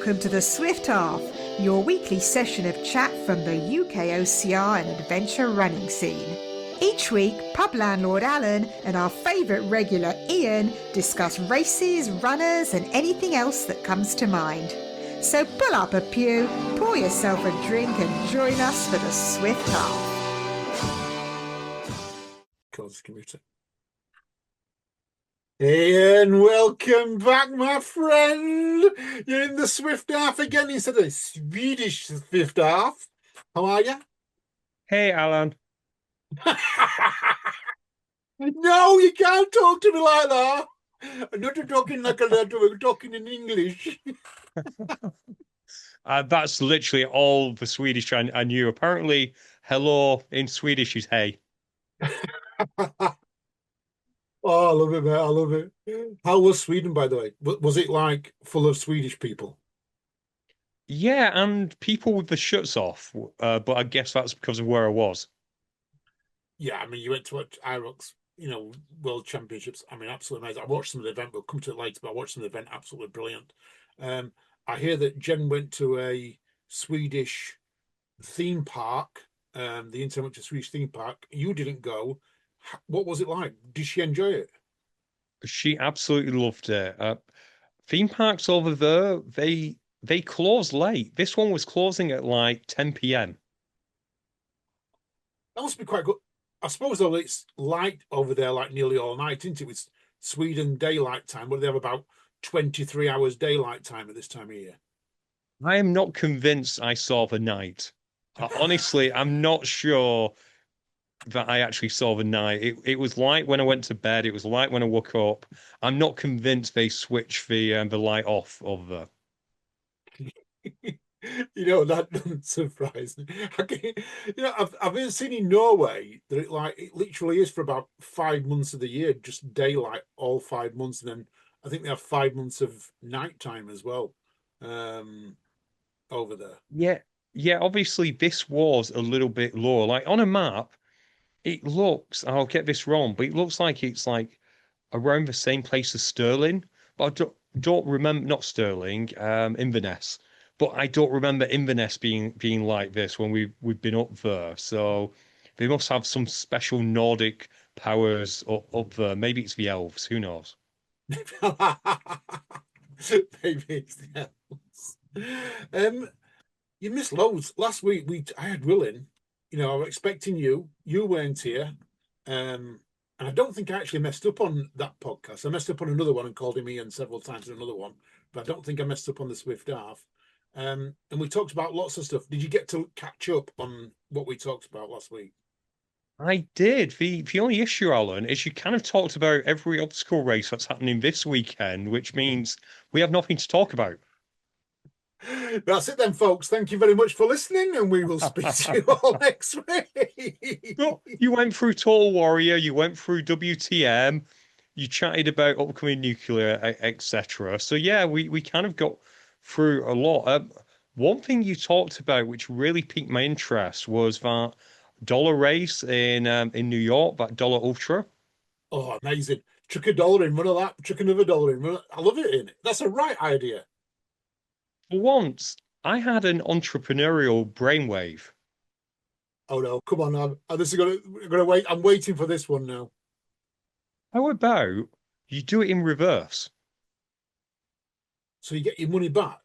welcome to the Swift Half, your weekly session of chat from the UKOCR and adventure running scene. Each week, pub landlord Alan and our favourite regular Ian discuss races, runners and anything else that comes to mind. So pull up a pew, pour yourself a drink and join us for the Swift Half. Close commuter. Hey, and welcome back, my friend. You're in the Swift Half again instead of the Swedish Swift Half. How are you? Hey, Alan. No, you can't talk to me like that. I'm not talking like a letter, we're talking in English. That's literally all the Swedish I knew. Apparently, hello in Swedish is hey. Oh, I love it, mate. I love it. How was Sweden, by the way? Was it like full of Swedish people? Yeah, and people with the shirts off. But I guess that's because of where I was. Yeah, I mean, you went to watch IROX, World Championships. I mean, absolutely amazing. I watched some of the event. We'll come to it later, but I watched some of the event. Absolutely brilliant. I hear that Jen went to a Swedish theme park. The intern went to a Swedish theme park. You didn't go. What was it like? Did she enjoy it? She absolutely loved it. Theme parks over there, they close late. This one was closing at like 10 p.m. That must be quite good. I suppose though it's light over there like nearly all night, isn't it? With Sweden daylight time, but they have about 23 hours daylight time at this time of year. I am not convinced I saw the night. Honestly, I'm not sure that I actually saw the night. It was light when I went to bed. It was light when I woke up. I'm not convinced they switched the light off over That doesn't surprise me. I've been seen in Norway that it literally is for about 5 months of the year, just daylight all 5 months, and then I think they have 5 months of nighttime as well, over there. there. Yeah. Obviously, this was a little bit lower. Like on a map, it looks. I'll get this wrong, but it looks like it's like around the same place as Stirling. But I don't remember not Stirling, Inverness. But I don't remember Inverness being like this when we've been up there. So they must have some special Nordic powers up there. Maybe it's the elves. Who knows? Maybe it's the else. You missed loads. Last week I had Will in. I was expecting you. You weren't here. And I don't think I actually messed up on that podcast. I messed up on another one and called him Ian several times in another one, but I don't think I messed up on the Swift Half. And we talked about lots of stuff. Did you get to catch up on what we talked about last week? I did. The only issue, Alan, is you kind of talked about every obstacle race that's happening this weekend, which means we have nothing to talk about. That's it then, folks. Thank you very much for listening, and we will speak to you all next week. Well, you went through Total Warrior, you went through WTM, you chatted about upcoming nuclear, etc. So yeah, we kind of got through a lot. One thing you talked about, which really piqued my interest, was that dollar race in New York, that dollar ultra. Oh, amazing. Chuck a dollar in, run a lap, chuck another dollar in. I love it in it. That's a right idea. For once, I had an entrepreneurial brainwave. Oh no, come on now. This is gonna wait. I'm waiting for this one now. How about you do it in reverse? So you get your money back.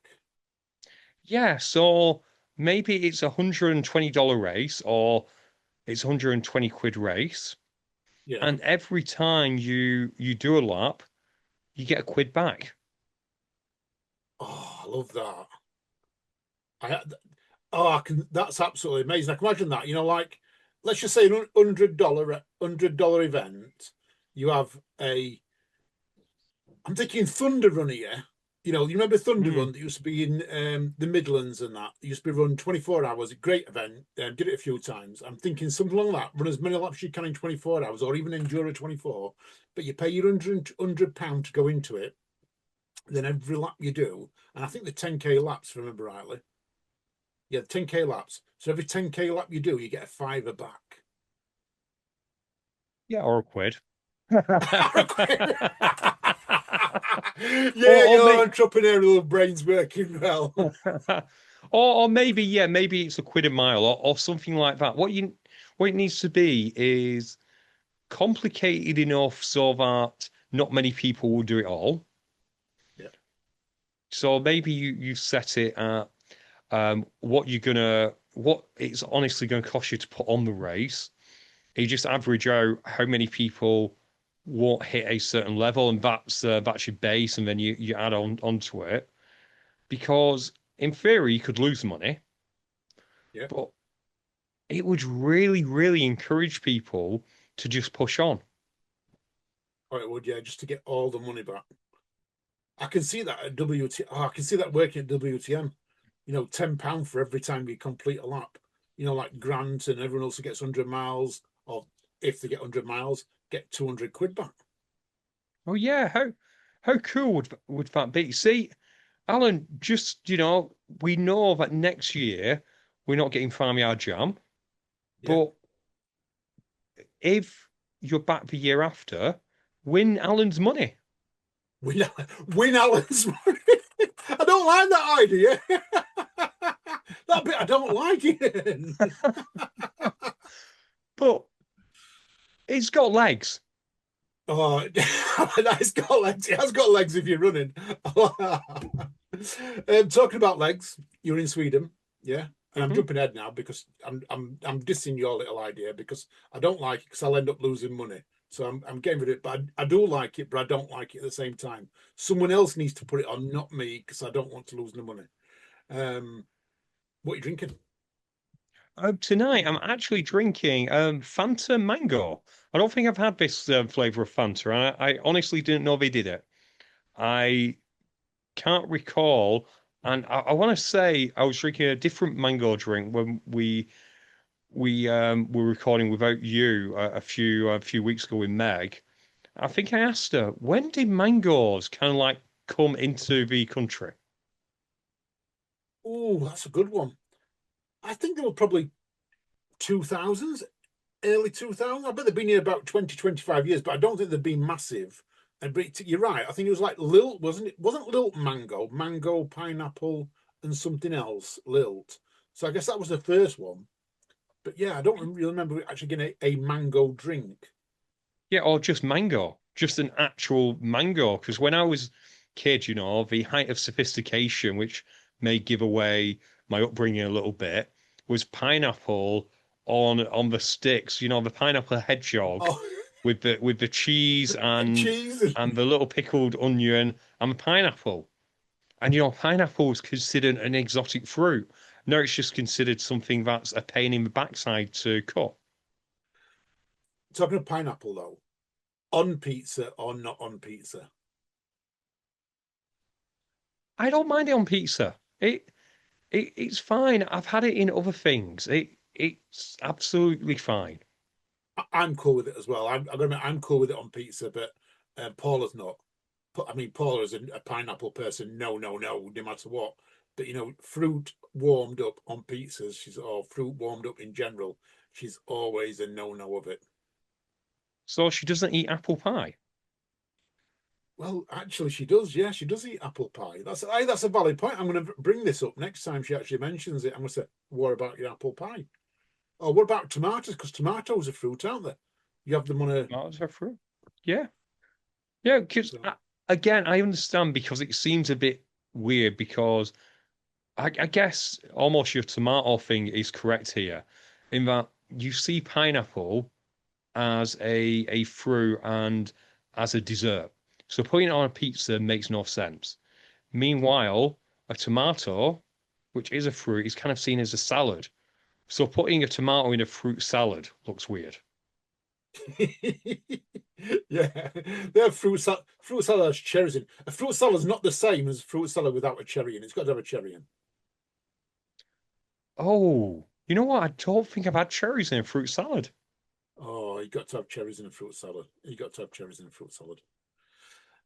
Yeah, so maybe it's $120 race or it's 120 quid race. Yeah. And every time you do a lap, you get a quid back. Oh, I love that. I can. That's absolutely amazing. I can imagine that. Like let's just say an $100 event. You have a. I'm thinking Thunder Run here. You remember Thunder Run that used to be in the Midlands and that it used to be run 24 hours. A great event. Did it a few times. I'm thinking something like that. Run as many laps as you can in 24 hours, or even endure 24. But you pay your £100 to go into it. Then every lap you do, and I think the 10K laps, if I remember rightly. Yeah, 10K laps. So every 10K lap you do, you get a fiver back. Yeah, or a quid. Yeah, or your may, entrepreneurial brain's working well. or maybe yeah, maybe it's a quid a mile or something like that. What it needs to be is complicated enough so that not many people will do it all. Yeah. So maybe you set it at what it's honestly gonna cost you to put on the race. You just average out how many people won't hit a certain level, and that's your base, and then you add on onto it. Because in theory, you could lose money, Yeah. but it would really, really encourage people to just push on. Oh, it would, yeah, just to get all the money back. I can see that at WT. Oh, I can see that working at WTM. £10 for every time you complete a lap. Like Grant and everyone else who gets 100 miles, or if they get 100 miles, get 200 quid back. Oh yeah, how cool would that be? See, Alan, just we know that next year we're not getting Farmyard Jam, Yeah. but if you're back the year after, win Alan's money. Win, win Alan's money. I don't like that idea. That bit I don't like it. But it's got legs. Oh, it's got legs. It has got legs if you're running. Talking about legs, you're in Sweden, yeah. And I'm Mhm. jumping ahead now because I'm dissing your little idea because I don't like it because I'll end up losing money. So I'm game with it, but I do like it, but I don't like it at the same time. Someone else needs to put it on, not me, because I don't want to lose the money. What are you drinking? Tonight I'm actually drinking Fanta Mango. I don't think I've had this flavor of Fanta. I honestly didn't know they did it. I can't recall, and I want to say I was drinking a different mango drink when we were recording without you a few weeks ago with Meg. I think I asked her when did mangoes kind of like come into the country? Oh, that's a good one. I think they were probably 2000s, early 2000s. I bet they've been here about 20, 25 years, but I don't think they've been massive. But you're right. I think it was like Lilt, wasn't it? Wasn't Lilt mango, pineapple, and something else, Lilt. So I guess that was the first one. But yeah, I don't really remember actually getting a mango drink. Yeah, or just mango, just an actual mango. Because when I was kid, the height of sophistication, which may give away my upbringing a little bit, was pineapple on the sticks. The pineapple hedgehog Oh, with the cheese and cheese. and the little pickled onion and the pineapple. And pineapple is considered an exotic fruit. No, it's just considered something that's a pain in the backside to cut. Talking of pineapple though, on pizza or not on pizza? I don't mind it on pizza. It's fine. I've had it in other things. It's absolutely fine. I'm cool with it as well. I'm gonna admit I'm cool with it on pizza, but Paula's not. I mean, Paula is a pineapple person. No, no, no, no matter what. But fruit warmed up on pizzas, or fruit warmed up in general. She's always a no-no of it. So she doesn't eat apple pie. Well, actually, she does. Yeah, she does eat apple pie. That's a valid point. I'm going to bring this up next time she actually mentions it. I'm going to say, "What about your apple pie? Oh, what about tomatoes? Because tomatoes are fruit, aren't they? You have them on a Tomatoes are fruit. Yeah, yeah. Because so, again, I understand because it seems a bit weird because I guess almost your tomato thing is correct here, in that you see pineapple as a fruit and as a dessert. So putting it on a pizza makes no sense. Meanwhile, a tomato, which is a fruit, is kind of seen as a salad. So putting a tomato in a fruit salad looks weird. yeah, they have fruit salad has cherries in. A fruit salad is not the same as fruit salad without a cherry in. It's got to have a cherry in. Oh, you know what? I don't think I've had cherries in a fruit salad. Oh, you got to have cherries in a fruit salad. You got to have cherries in a fruit salad.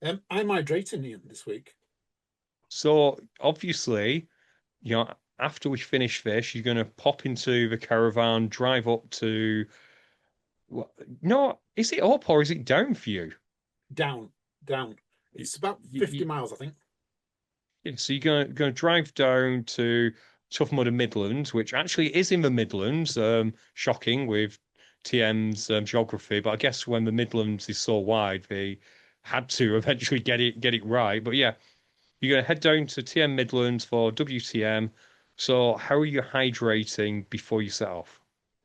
I'm hydrating Ian this week. So obviously, after we finish this, you're going to pop into the caravan, drive up to. No, is it up or is it down for you? Down, down. It's about You, 50 miles, I think. yeah, so you're going to drive down to Tough Mudder Midlands, which actually is in the Midlands. Shocking with TM's geography, but I guess when the Midlands is so wide, they had to eventually get it right. But yeah, you're going to head down to TM Midlands for WTM. So how are you hydrating before you set off?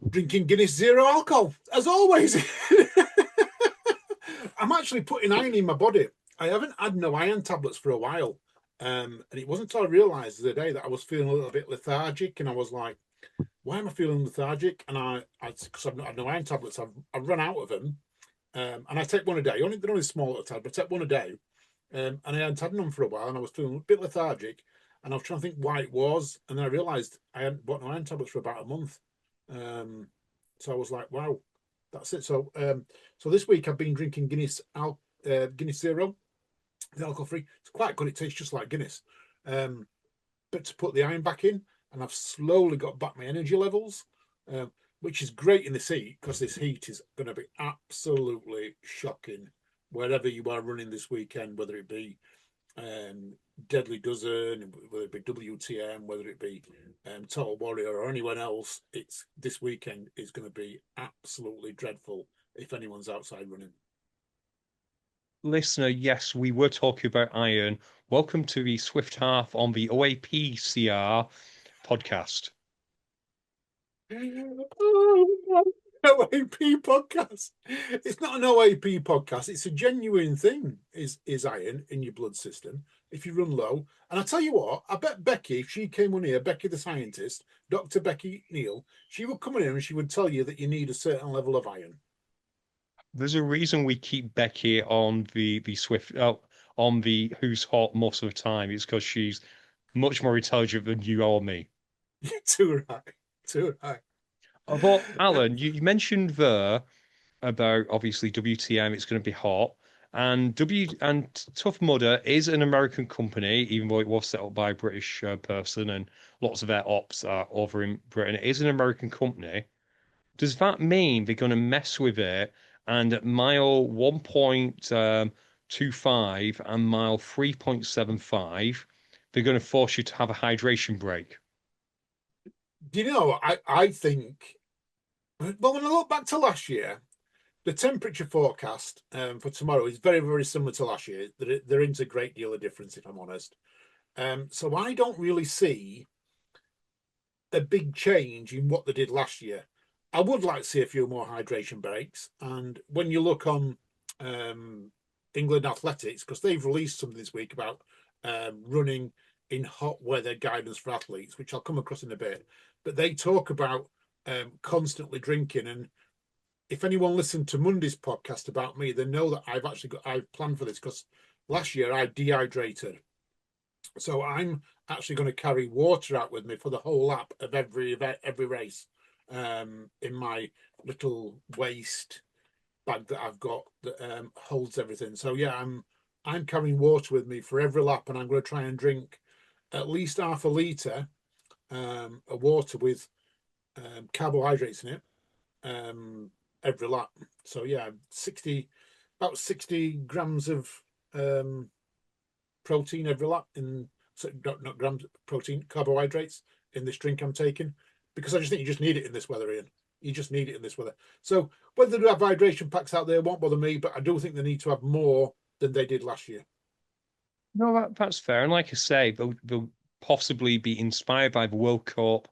Drinking Guinness zero alcohol, as always. I'm actually putting iron in my body. I haven't had no iron tablets for a while. And it wasn't until I realised the other day that I was feeling a little bit lethargic, and I was like, why am I feeling lethargic? And because I've not had no iron tablets, I've run out of them. And I take one a day. They're only small at a time, but I take one a day. And I hadn't had them for a while, and I was feeling a bit lethargic. And I was trying to think why it was, and then I realised I hadn't bought no iron tablets for about a month. So I was like, wow, that's it. So this week I've been drinking Guinness Zero, the alcohol free. It's quite good. It tastes just like Guinness. But to put the iron back in, and I've slowly got back my energy levels, which is great in this heat, because this heat is going to be absolutely shocking wherever you are running this weekend, whether it be Deadly Dozen, whether it be WTM, whether it be Total Warrior or anyone else. It's this weekend is going to be absolutely dreadful if anyone's outside running. Listener, yes, we were talking about iron. Welcome to the Swift Half on the OAPCR podcast. OAP podcast. It's not an OAP podcast. It's a genuine thing. Is iron in your blood system if you run low? And I tell you what, I bet Becky, if she came on here, Becky the scientist, Dr. Becky Neal, she would come in here and she would tell you that you need a certain level of iron. There's a reason we keep Becky on the Swift on the Who's Hot most of the time. It's because she's much more intelligent than you or me. Too right. Too right. But Alan, you mentioned there about obviously WTM, it's going to be hot. And Tough Mudder is an American company, even though it was set up by a British person, and lots of their ops are over in Britain. It is an American company. Does that mean they're going to mess with it and at mile 1.25 and mile 3.75, they're going to force you to have a hydration break? Do you know, I think, well, when I look back to last year, the temperature forecast for tomorrow is very, very similar to last year. There isn't a great deal of difference, if I'm honest. So I don't really see a big change in what they did last year. I would like to see a few more hydration breaks. And when you look on England Athletics, because they've released something this week about running in hot weather guidance for athletes, which I'll come across in a bit, but they talk about constantly drinking. And if anyone listened to Monday's podcast about me, they know that I've planned for this, because last year I dehydrated. So I'm actually going to carry water out with me for the whole lap of every race, in my little waste bag that I've got that holds everything. So yeah, I'm carrying water with me for every lap, and I'm going to try and drink at least half a litre of water with carbohydrates in it every lap. So yeah, about 60 grams of protein every lap, not grams, protein, carbohydrates in this drink I'm taking, because I just think you just need it in this weather, Ian. You just need it in this weather. So whether they have hydration packs out there won't bother me, but I do think they need to have more than they did last year. No, that's fair. And like I say, they'll possibly be inspired by the World Cup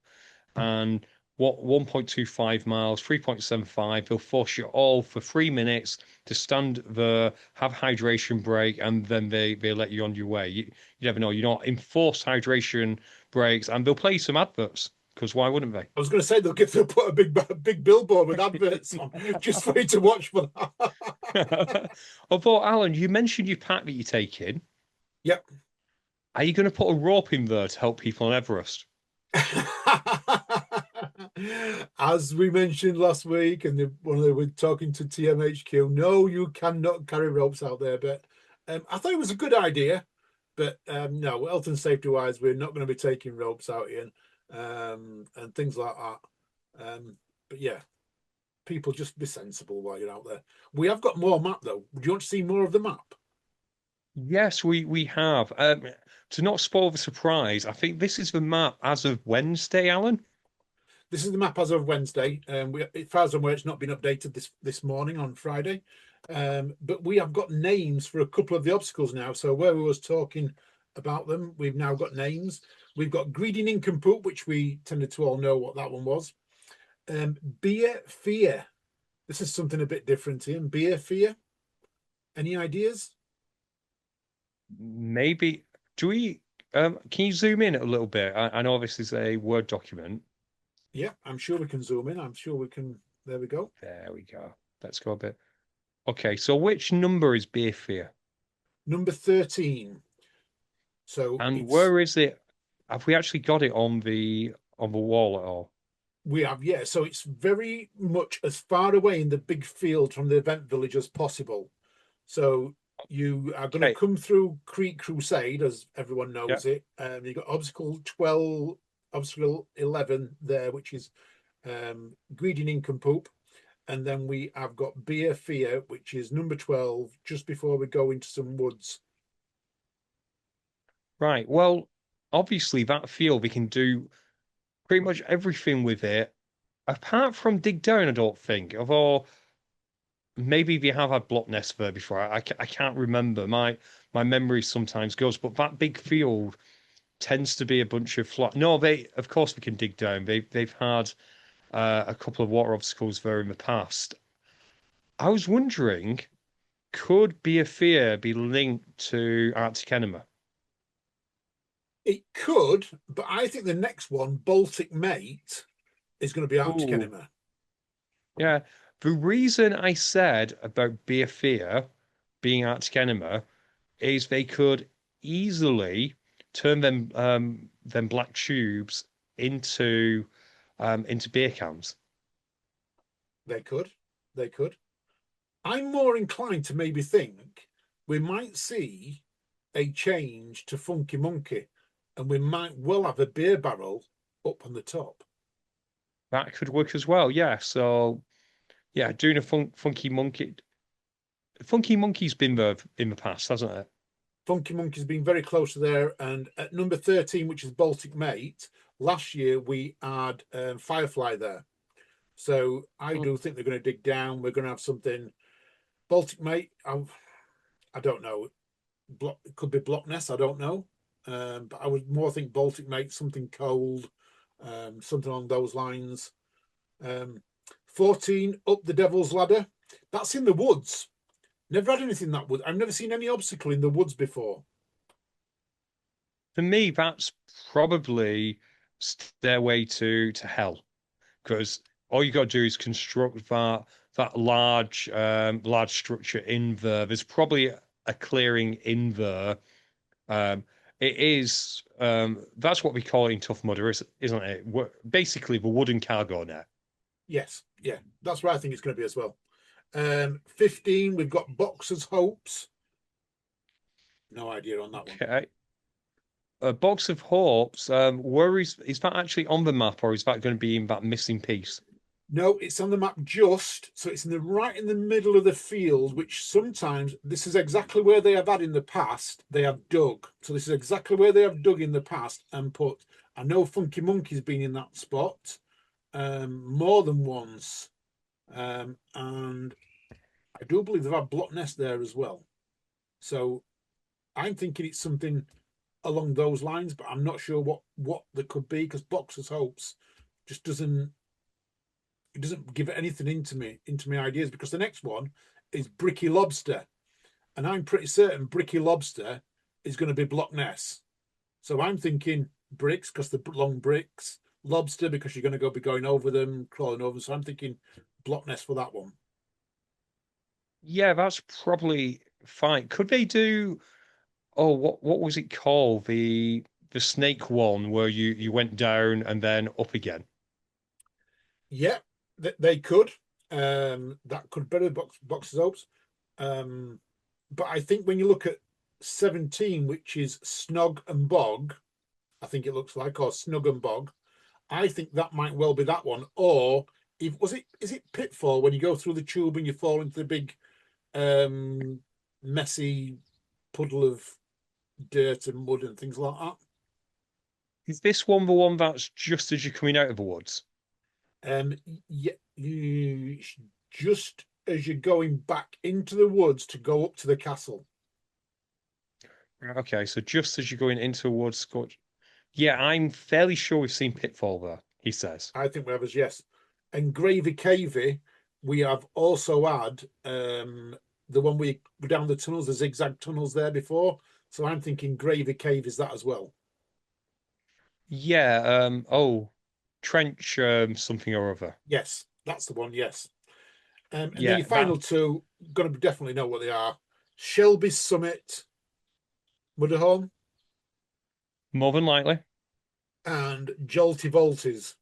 and what 1.25 miles, 3.75, they'll force you all for 3 minutes to stand there, have hydration break, and then they let you on your way. You never know. You're not enforced hydration breaks, and they'll play some adverts, because why wouldn't they? I was going to say they'll put a big billboard with adverts on just for you to watch for that. Although, Alan, you mentioned your pack that you're taking. Yep. Are you going to put a rope in there to help people on Everest? As we mentioned last week, and when they were talking to TMHQ, no, you cannot carry ropes out there. But I thought it was a good idea. But no, health and safety wise, we're not going to be taking ropes out, Ian, and things like that. But yeah, people just be sensible while you're out there. We have got more map though. Do you want to see more of the map? Yes, we have. To not spoil the surprise, I think this is the map as of Wednesday, Alan. This is the map as of Wednesday. As far as I'm aware, it's not been updated this morning on Friday. But we have got names for a couple of the obstacles now. So where we was talking about them, we've now got names. We've got Greedy Nincompoop, which we tended to all know what that one was. Beer Fear. This is something a bit different here. Beer Fear. Any ideas? Maybe do we can you zoom in a little bit? I know this is a Word document. Yeah, I'm sure we can zoom in. I'm sure we can. There we go. There we go. Let's go a bit. Okay, so which number is Beer Fear? Number 13. So And it's where is it? Have we actually got it on the wall at all? we have, yeah. So it's very much as far away in the big field from the event village as possible. So you are going to Okay. come through Creek Crusade, as everyone Yeah. knows it. You've got obstacle 12, obstacle 11 there, which is Greedy Nincompoop. And then we have got Beer Fear, which is number 12, just before we go into some woods. Right. Well, obviously that field we can do pretty much everything with it, apart from dig down, I don't think. Although maybe we have had block nests there before. I can't remember. My memory sometimes goes, but that big field tends to be a bunch of flat. No, they of course we can dig down. They've had a couple of water obstacles there in the past. I was wondering, could Be a Fear be linked to Arctic Enema? It could, but I think the next one, Baltic Mate, is going to be Arctic Ooh, Enema. yeah. The reason I said about Be a Fear being Arctic Enema is they could easily turn them black tubes into beer cans. They could. They could. I'm more inclined to maybe think we might see a change to Funky Monkey, and we might well have a beer barrel up on the top. That could work as well. Yeah. So yeah, doing a funky monkey. Funky Monkey's been there in the past, hasn't it? Funky Monkey's been very close to there, and at number 13, which is Baltic Mate, last year we had Firefly there. So I Mm. do think they're going to dig down. We're going to have something Baltic Mate. I don't know. It could be Block Ness. I don't know. But I would more think Baltic Mate, something cold, something along those lines. 14, Up the Devil's Ladder. That's in the woods. Never had anything that wood. I've never seen any obstacle in the woods before. For me, that's probably Stairway to Hell because all you got to do is construct that large structure in there. There's probably a clearing in there. Um, it is that's what we call it in Tough Mudder, isn't it? Basically, the wooden cargo net. Yes, yeah, that's where I think it's going to be as well. 15, we've got Boxer's Hopes. No idea on that one. Okay. A box of hopes. Where is that actually on the map, or is that going to be in that missing piece? No, it's on the map just, so it's in the right in the middle of the field, which sometimes this is exactly where they have had in the past. They have dug. So this is exactly where they have dug in the past and put. I know Funky Monkey's been in that spot more than once. And I do believe they've had Block Nest there as well. So I'm thinking it's something along those lines, but I'm not sure what there could be because Boxer's Hopes just doesn't give anything into my ideas because the next one is Bricky Lobster, and I'm pretty certain Bricky Lobster is going to be Block Ness. So I'm thinking bricks because the long bricks, lobster because you're going to be going over them, crawling over them. So I'm thinking Block Ness for that one. Yeah, that's probably fine. Could they do? Oh, what was it called? The snake one where you went down and then up again. Yeah, they could. That could better boxes hopes. But I think when you look at 17, which is Snog and Bog, I think it looks like, or Snug and Bog, I think that might well be that one. Or if is it Pitfall when you go through the tube and you fall into the big messy puddle of dirt and mud and things like that. Is this one the one that's just as you're coming out of the woods? Um, yeah, just as you're going back into the woods to go up to the castle. Okay, so just as you're going into the woods, yeah, I'm fairly sure we've seen Pitfall there, he says. I think we have as yes. And Gravy Cavey, we have also had the one we go down the tunnels, the zigzag tunnels there before. So I'm thinking Gravy Cave is that as well. Yeah, Trench something or other. Yes, that's the one. Yes. And then Yeah, your that final two, going to definitely know what they are. Shelby Summit, Mudderhome, more than likely. and Jolty Volties.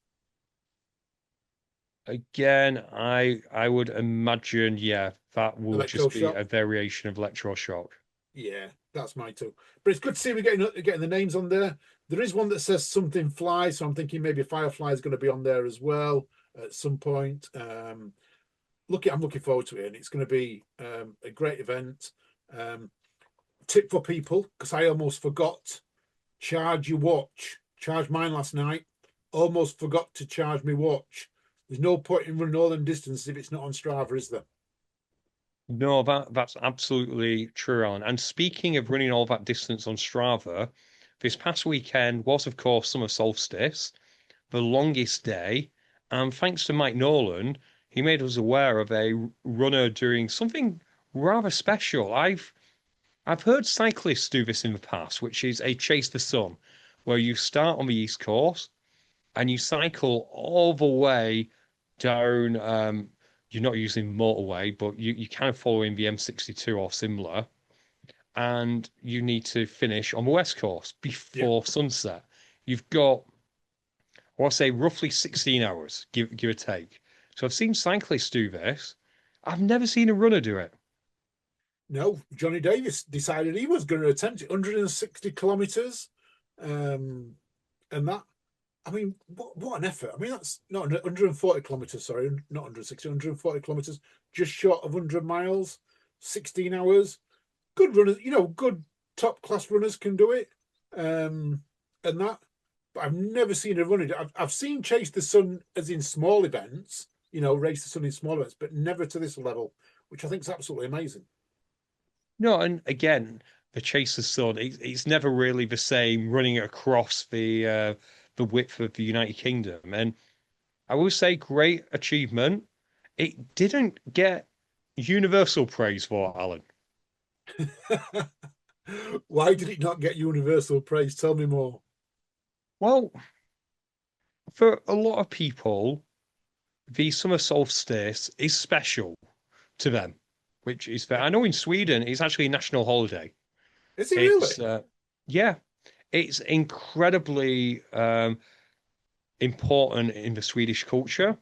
Again, I would imagine, yeah, that will just be Electroshock. a variation of electroshock. Yeah, that's my two. But it's good to see we're getting the names on there. There is one that says something fly, so I'm thinking maybe Firefly is going to be on there as well at some point. I'm looking forward to it, and it's going to be a great event. Tip for people, because I almost forgot, charge your watch. Charged mine last night. Almost forgot to charge my watch. There's no point in running all them distances if it's not on Strava, is there? No, that's absolutely true, Alan. And speaking of running all that distance on Strava, this past weekend was, of course, summer solstice, the longest day. And thanks to Mike Nolan, he made us aware of a runner doing something rather special. I've heard cyclists do this in the past, which is a chase the sun, where you start on the East Coast and you cycle all the way down. You're not using motorway, but you kind of following the M62 or similar, and you need to finish on the West Coast Yeah. before sunset. You've got, I want to say, roughly 16 hours, give or take. So I've seen cyclists do this. I've never seen a runner do it. No, Johnny Davis decided he was going to attempt it 160 kilometers. And that, I mean, what an effort. I mean, that's not 140 kilometers, sorry, not 160, 140 kilometers, just short of 100 miles, 16 hours. Good runners, good top class runners can do it. And that, but I've never seen a runner. I've seen Chase the Sun as in small events, race the sun in small events, but never to this level, which I think is absolutely amazing. No, and again, the Chaser's Sword, it's never really the same running across the width of the United Kingdom. And I will say, great achievement. It didn't get universal praise for it, Alan. Why did it not get universal praise? Tell me more. Well, for a lot of people, the summer solstice is special to them, which is fair. Yeah. I know in Sweden it's actually a national holiday. Is it really? It's yeah, it's incredibly important in the Swedish culture.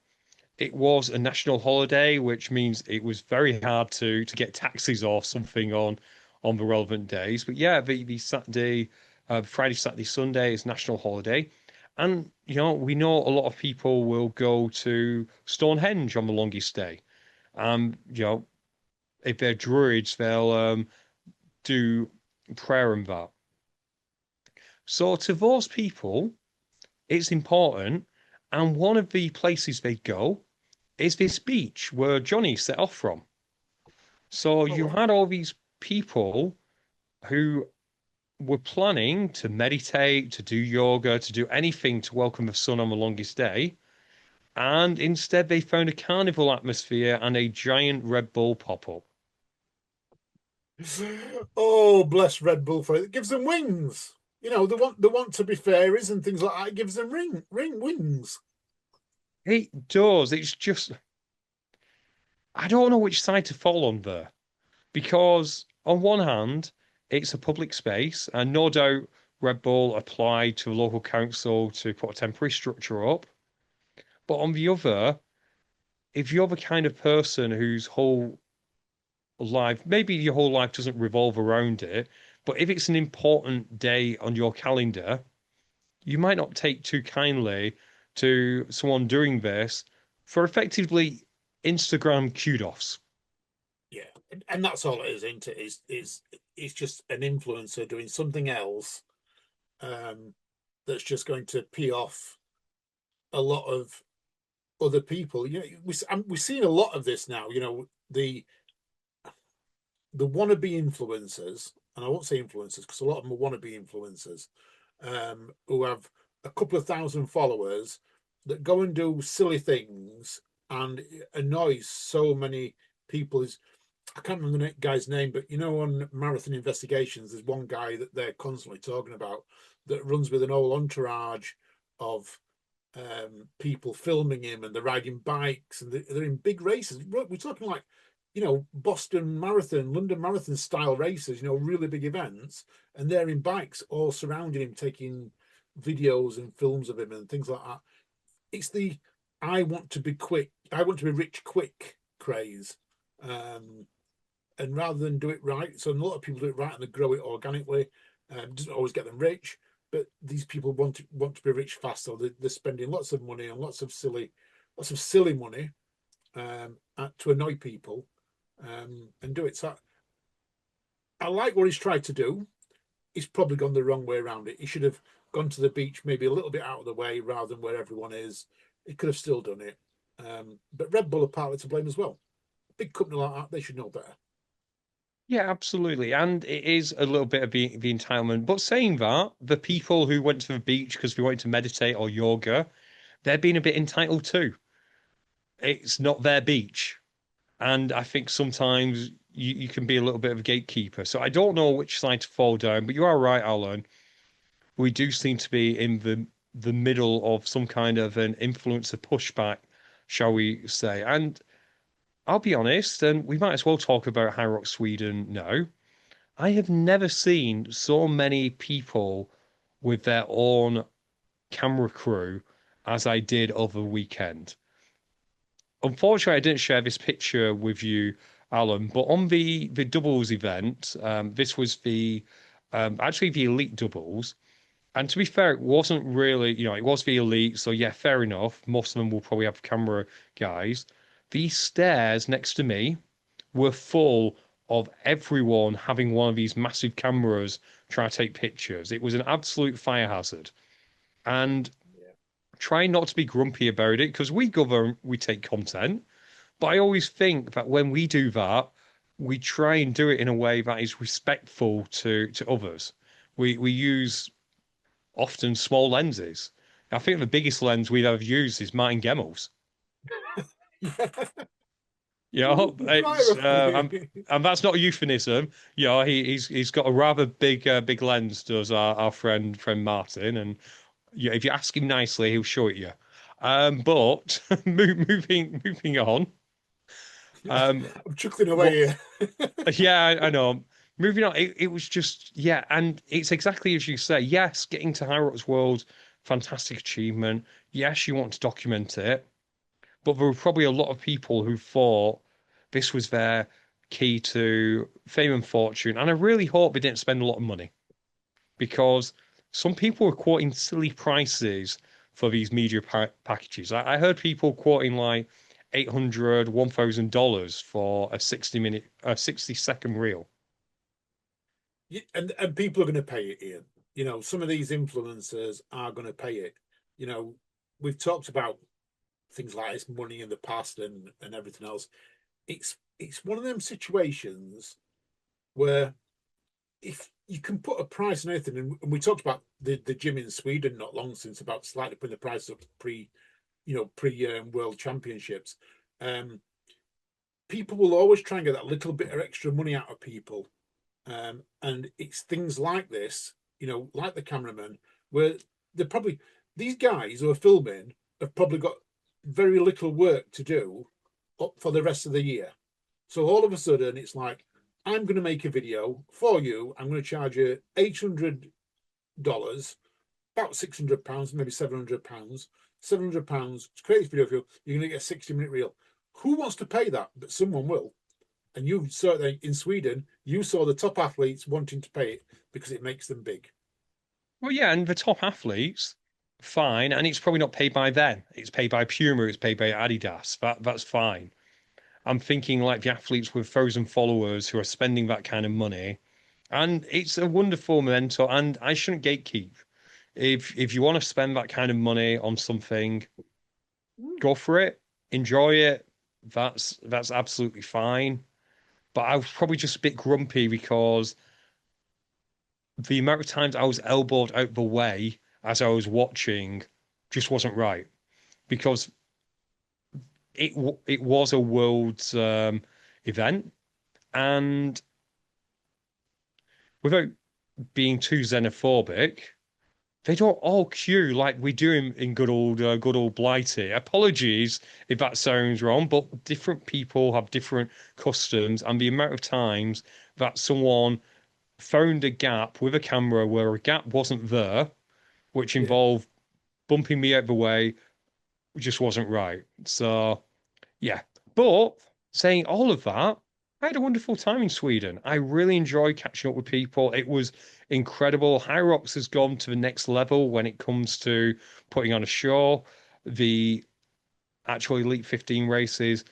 It was a national holiday, which means it was very hard to get taxis or something on the relevant days. But yeah, the Saturday, Friday, Saturday, Sunday is national holiday. And we know a lot of people will go to Stonehenge on the longest day. If they're druids, they'll do prayer and that. So to those people, it's important. And one of the places they go is this beach where Johnny set off from. So Oh, you right. had all these people who were planning to meditate, to do yoga, to do anything to welcome the sun on the longest day. And instead, they found a carnival atmosphere and a giant Red Bull pop up. Oh, bless Red Bull for it. It gives them wings. They want to be fairies and things like that. It gives them ring wings. It does. It's just, I don't know which side to fall on there. Because on one hand, it's a public space, and no doubt Red Bull applied to a local council to put a temporary structure up. But on the other, if you're the kind of person whose whole life, maybe your whole life doesn't revolve around it, but if it's an important day on your calendar, you might not take too kindly to someone doing this for effectively Instagram kudos. Yeah. and that's all it is, isn't it? Is it's just an influencer doing something else, um, that's just going to pee off a lot of other people. We're seeing a lot of this now. The wannabe influencers, and I won't say influencers because a lot of them are wannabe influencers, who have a couple of thousand followers that go and do silly things and annoy so many people. I can't remember the guy's name, but on Marathon Investigations, there's one guy that they're constantly talking about that runs with an whole entourage of people filming him, and they're riding bikes, and they're in big races. We're talking like, Boston Marathon, London Marathon style races, really big events, and they're in bikes all surrounding him, taking videos and films of him and things like that. It's the I want to be quick, I want to be rich quick craze. And rather than do it right, so a lot of people do it right and they grow it organically. Doesn't always get them rich, but these people want to be rich fast, so they're spending lots of money on lots of silly money, to annoy people, and do it. So I like what he's tried to do. He's probably gone the wrong way around it. He should have gone to the beach, maybe a little bit out of the way rather than where everyone is. He could have still done it. But Red Bull are partly to blame as well. Big company like that, they should know better. Yeah, absolutely. And it is a little bit of the entitlement. But saying that, the people who went to the beach because they wanted to meditate or yoga, they're being a bit entitled too. It's not their beach. And I think sometimes you can be a little bit of a gatekeeper. So I don't know which side to fall down, but you are right, Alan. We do seem to be in the middle of some kind of an influencer pushback, shall we say. And I'll be honest, and we might as well talk about High Rock Sweden now. I have never seen so many people with their own camera crew as I did over the weekend. Unfortunately, I didn't share this picture with you, Alan, but on the doubles event, this was the actually the elite doubles. And to be fair, it wasn't really, it was the elite, so yeah, fair enough. Most of them will probably have camera guys. These stairs next to me were full of everyone having one of these massive cameras trying to take pictures. It was an absolute fire hazard. And Yeah. try not to be grumpy about it because we govern, we take content. But I always think that when we do that, we try and do it in a way that is respectful to others. We use often small lenses. I think the biggest lens we've ever used is Martin Gemmel's. You know, Right, it's right. and that's not a euphemism. You know, he's got a rather big lens, does our friend Martin, and yeah, if you ask him nicely, he'll show it you. But moving on. Um, I'm chuckling away what here. Yeah, I know. Moving on, it was just, yeah, and it's exactly as you say. Yes, getting to High Rock's World, fantastic achievement. Yes, you want to document it, but there were probably a lot of people who thought this was their key to fame and fortune. And I really hope they didn't spend a lot of money because some people were quoting silly prices for these media packages. I heard people quoting like 800, $1,000 for a 60-second reel. And people are going to pay it, Ian. Some of these influencers are going to pay it. You know, we've talked about things like this money in the past and everything else. It's one of them situations where if you can put a price on anything, and we talked about the gym in Sweden not long since about slightly putting the price up pre World Championships. Um, People will always try and get that little bit of extra money out of people. And it's things like this, like the cameraman, where they're probably, these guys who are filming have probably got very little work to do for the rest of the year. So all of a sudden, it's like, I'm going to make a video for you. I'm going to charge you $800, about £600, maybe £700. £700 to create this video for you. You're going to get a 60-minute reel. Who wants to pay that? But someone will. And you saw that in Sweden, you saw the top athletes wanting to pay it because it makes them big. Well, yeah, and the top athletes, fine, and it's probably not paid by them. It's paid by Puma, it's paid by Adidas. That's fine. I'm thinking like the athletes with frozen followers who are spending that kind of money. And it's a wonderful memento, and I shouldn't gatekeep. If you want to spend that kind of money on something, go for it, enjoy it. That's absolutely fine. But I was probably just a bit grumpy because the amount of times I was elbowed out the way as I was watching just wasn't right. Because it was a world's event, and without being too xenophobic, they don't all queue like we do in good old Blighty. Apologies if that sounds wrong, but different people have different customs, and the amount of times that someone found a gap with a camera where a gap wasn't there, which Yeah. involved bumping me out the way, just wasn't right. So yeah, but saying all of that, I had a wonderful time in Sweden. I really enjoyed catching up with people. It was incredible. High Rocks has gone to the next level when it comes to putting on a show. The actual Elite 15 races,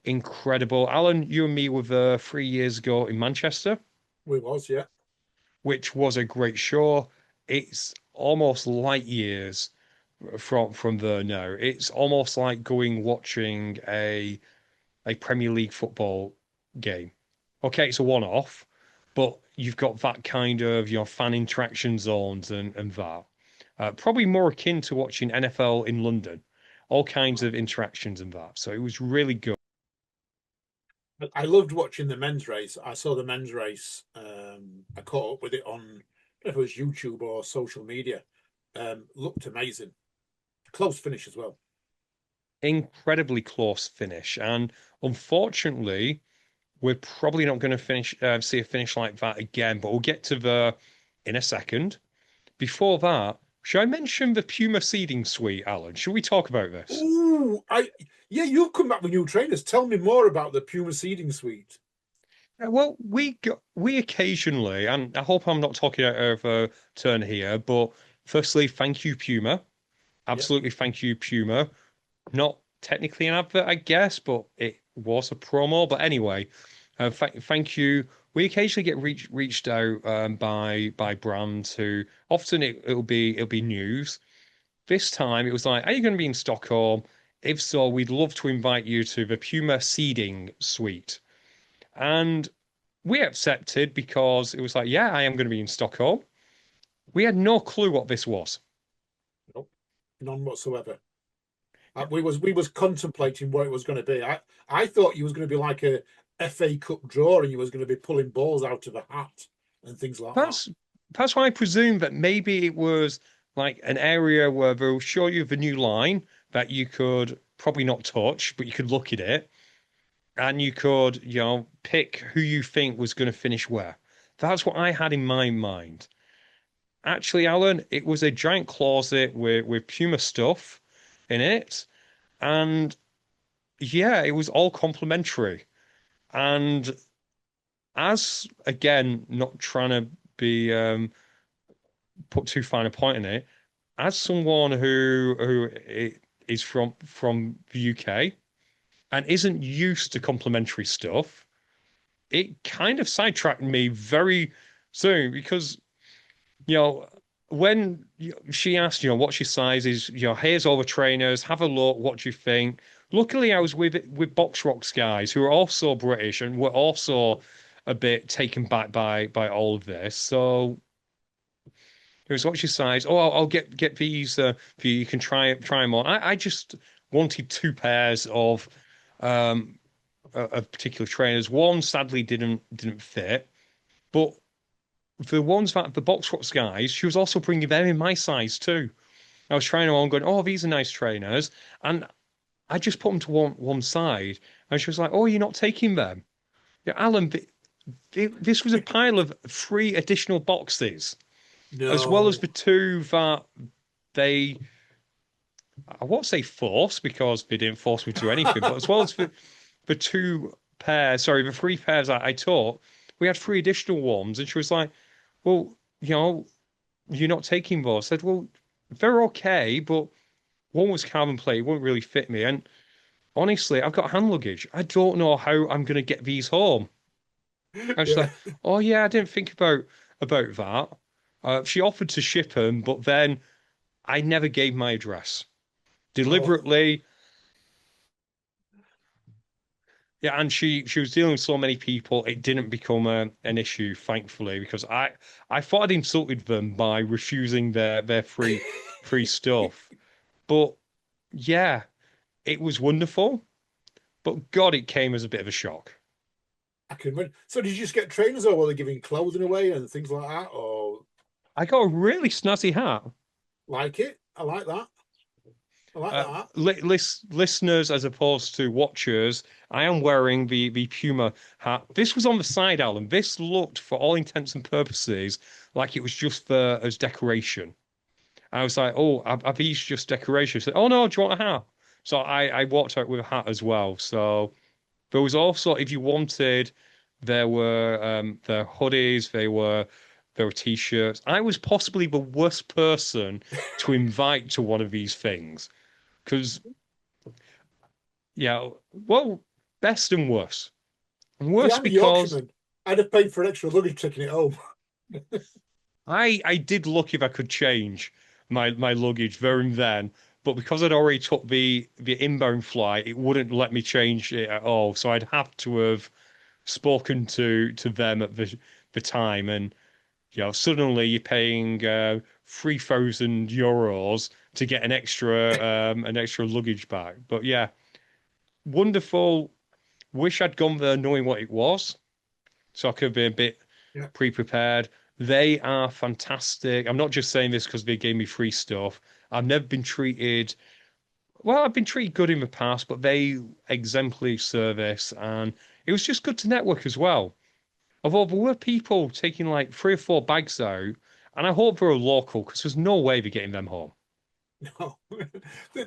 incredible. Alan, you and me were there 3 years ago in Manchester, We was, yeah. which was a great show. It's almost light years from there now. It's almost like going watching a Premier League football game. Okay, it's a one-off, but you've got that kind of fan interaction zones and that. Probably more akin to watching NFL in London, all kinds of interactions and that. So it was really good. But I loved watching the men's race. I saw the men's race. I caught up with it on, I don't know if it was YouTube or social media. Looked amazing. Close finish as well. Incredibly close finish, and unfortunately, we're probably not going to see a finish like that again. But we'll get to the in a second. Before that, should I mention the Puma seeding suite, Alan? Should we talk about this? Oh, yeah, you've come back with new trainers. Tell me more about the Puma seeding suite. Well, we occasionally, and I hope I'm not talking out of turn here, but firstly, thank you, Puma. Yeah. Absolutely, thank you, Puma. Not technically an advert, I guess, but it was a promo. But anyway, thank you. We occasionally get reached out by brands who often it'll be news. This time it was like, are you going to be in Stockholm? If so, we'd love to invite you to the Puma seeding suite. And we accepted because it was like, yeah, I am going to be in Stockholm. We had no clue what this was. Nope, none whatsoever. We was contemplating what it was going to be. I thought you was going to be like a FA Cup draw, and you was going to be pulling balls out of a hat and things like that. That's why I presume that maybe it was like an area where they'll show you the new line that you could probably not touch, but you could look at it and you could, pick who you think was going to finish where. That's what I had in my mind. Actually, Alan, it was a giant closet with Puma stuff in it. And yeah, it was all complimentary. And as again, not trying to be put too fine a point in it, as someone who is from the UK and isn't used to complimentary stuff, it kind of sidetracked me very soon because you know, when she asked, what's your sizes, here's all the trainers, have a look, what do you think? Luckily, I was with Box Rocks guys who are also British and were also a bit taken back by all of this. So it was what's your size? Oh, I'll get these for you. You can try them on. I just wanted two pairs of particular trainers. One sadly didn't fit, but the ones that the Box Rocks guys, she was also bringing them in my size too. I was trying them on, going, "Oh, these are nice trainers," and I just put them to one side, and she was like, "Oh, you're not taking them?" Yeah, Alan, this was a pile of three additional boxes, as well as No, the two that they, I won't say force because they didn't force me to anything, but as well as the the three pairs I taught, we had three additional ones, and she was like, "Well, you're not taking those." I said, "Well, they're okay, but one was carbon plate, it wouldn't really fit me." And honestly, I've got hand luggage. I don't know how I'm gonna get these home. And she's Yeah. like, oh yeah, I didn't think about that. She offered to ship them, but then I never gave my address. Oh, Deliberately, yeah, and she was dealing with so many people, it didn't become an issue, thankfully, because I thought I'd insulted them by refusing their free stuff. But yeah, it was wonderful. But God, it came as a bit of a shock. I can imagine. So did you just get trainers, or were they giving clothing away and things like that? Or I got a really snazzy hat. like it? I like that. I like that. Listeners as opposed to watchers, I am wearing the Puma hat. This was on the side, Alan. This looked, for all intents and purposes, like it was just there as decoration. I was like, oh, are these just decorations? She said, oh no, do you want a hat? So I walked out with a hat as well. So there was also, if you wanted, there hoodies, there were t-shirts. I was possibly the worst person to invite to one of these things because, yeah, well, best and worst. See, Worst I'm a because Yorkshireman. I'd have paid for an extra luggage taking it home. I did look if I could change my luggage there and then, but because I'd already took the inbound flight, it wouldn't let me change it at all. So I'd have to have spoken to them at the time, and suddenly you're paying €3,000 to get an extra luggage back. But yeah, wonderful. Wish I'd gone there knowing what it was, so I could have been a bit Yeah. pre-prepared. They are fantastic. I'm not just saying this because they gave me free stuff. I've never been treated well, I've been treated good in the past, but they exemplary service, and it was just good to network as well. Although there were people taking like 3 or 4 bags out, and I hope they're local because there's no way they're getting them home. No. They'll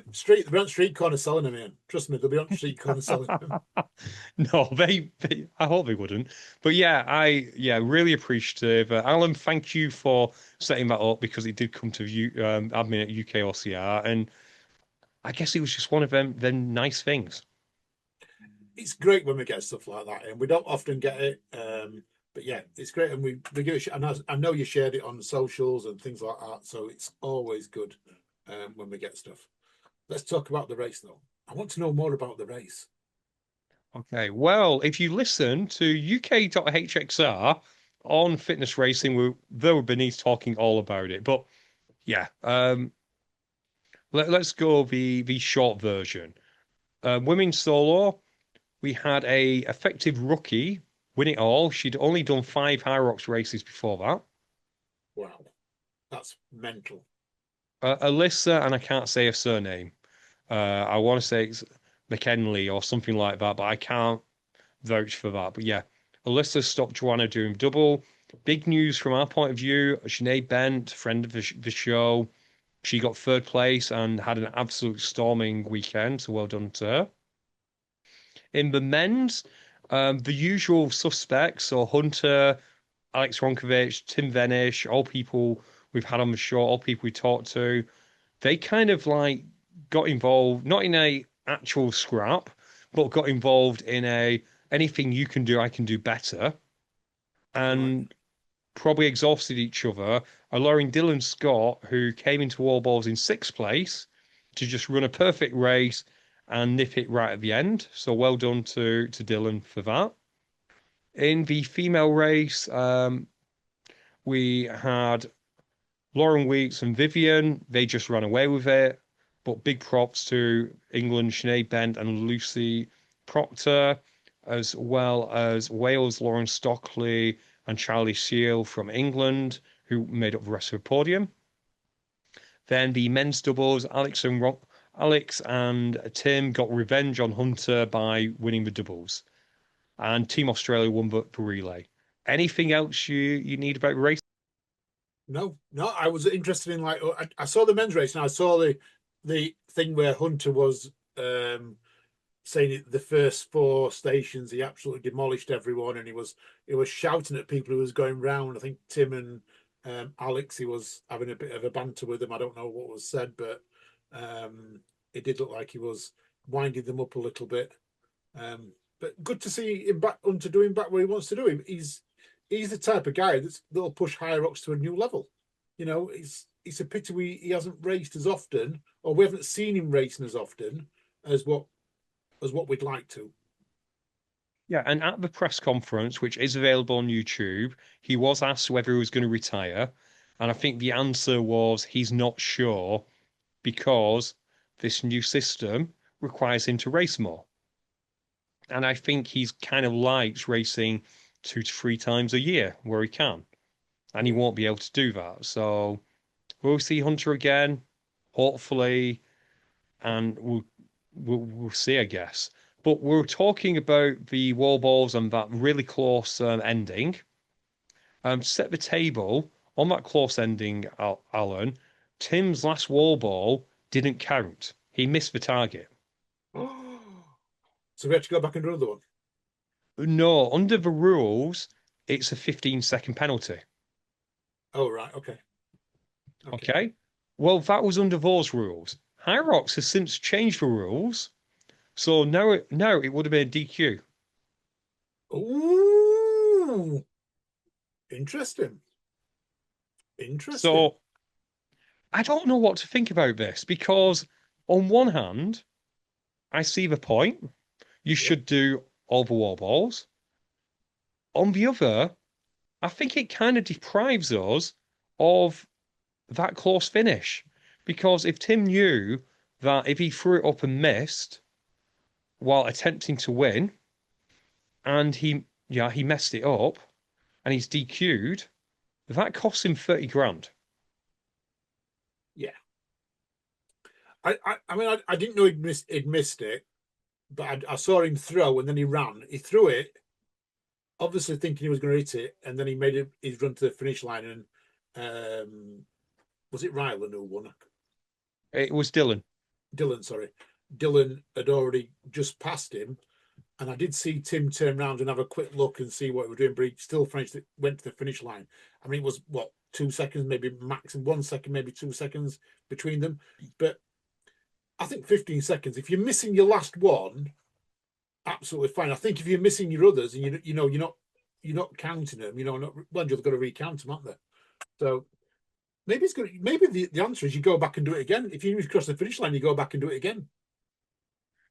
be on street corner selling them, Ian. Trust me, they'll be on street corner selling them. No, I hope they wouldn't. But yeah, really appreciative. Alan, thank you for setting that up because it did come to you, admin at UKOCR, and I guess it was just one of them nice things. It's great when we get stuff like that, and we don't often get it. But yeah, it's great, and we give it. And I know you shared it on socials and things like that, so it's always good when we get stuff. Let's talk about the race, though. I want to know more about the race. Okay, well, if you listen to UK.HXR on fitness racing, they were beneath talking all about it. But yeah, let's go the short version. Women's solo, we had a effective rookie win it all. She'd only done 5 High Rocks races before that. Wow, that's mental. Alyssa, and I can't say her surname. I want to say it's McKinley or something like that, but I can't vouch for that. But yeah, Alyssa stopped Joanna doing double. Big news from our point of view. Sinead Bent, friend of the show, she got third place and had an absolute storming weekend. So well done to her. In the men's, the usual suspects, so Hunter, Alex Ronkovich, Tim Venish, all people we've had on the show, all people we talked to, they kind of like got involved, not in a actual scrap, but got involved in a anything you can do, I can do better, Right. and probably exhausted each other, allowing Dylan Scott, who came into Wall Balls in sixth place, to just run a perfect race and nip it right at the end. So well done to Dylan for that. In the female race, we had Lauren Weeks and Vivian. They just ran away with it. But big props to England, Sinead Bent and Lucy Proctor, as well as Wales, Lauren Stockley and Charlie Seal from England, who made up the rest of the podium. Then the men's doubles, Alex and Tim got revenge on Hunter by winning the doubles. And Team Australia won the relay. Anything else you need about the race? No, no, I was interested in I saw the men's race and I saw the thing where Hunter was saying the first 4 stations he absolutely demolished everyone, and he was shouting at people who was going round. I think Tim and Alex, he was having a bit of a banter with them. I don't know what was said, but it did look like he was winding them up a little bit. But good to see him back onto doing back where he wants to do him. He's the type of guy that'll push Hyrox to a new level. You know, it's a pity he hasn't raced as often, or we haven't seen him racing as often as what we'd like to. Yeah, and at the press conference, which is available on YouTube, he was asked whether he was going to retire. And I think the answer was he's not sure because this new system requires him to race more. And I think he's kind of likes racing 2 to 3 times a year where he can. And he won't be able to do that. So we'll see Hunter again, hopefully, and we'll see, I guess. But we're talking about the wall balls and that really close ending. Set the table on that close ending, Alan. Tim's last wall ball didn't count. He missed the target. So we have to go back and do another one. No, under the rules, it's a 15-second penalty. Oh, right. Okay. Okay. Well, that was under those rules. Hyrox has since changed the rules. So now it would have been a DQ. Ooh. Interesting. So I don't know what to think about this because on one hand, I see the point. You should do all the wall balls. On the other, I think it kind of deprives us of that close finish. Because if Tim knew that if he threw it up and missed while attempting to win, and he messed it up and he's DQ'd, that costs him 30 grand. Yeah. I mean, I didn't know he'd missed it, but I saw him throw and then he ran. He threw it, obviously thinking he was going to hit it, and then he made his run to the finish line. And was it Rylan who won? It was Dylan. Dylan, sorry. Dylan had already just passed him. And I did see Tim turn around and have a quick look and see what he was doing, but he still went to the finish line. I mean, it was what, 2 seconds, maybe maximum 1 second, maybe 2 seconds between them. But I think 15 seconds. If you're missing your last one, absolutely fine. I think if you're missing your others and you're not counting them, well, you've got to recount them, aren't they? So maybe it's good. Maybe the answer is you go back and do it again. If you cross the finish line, you go back and do it again.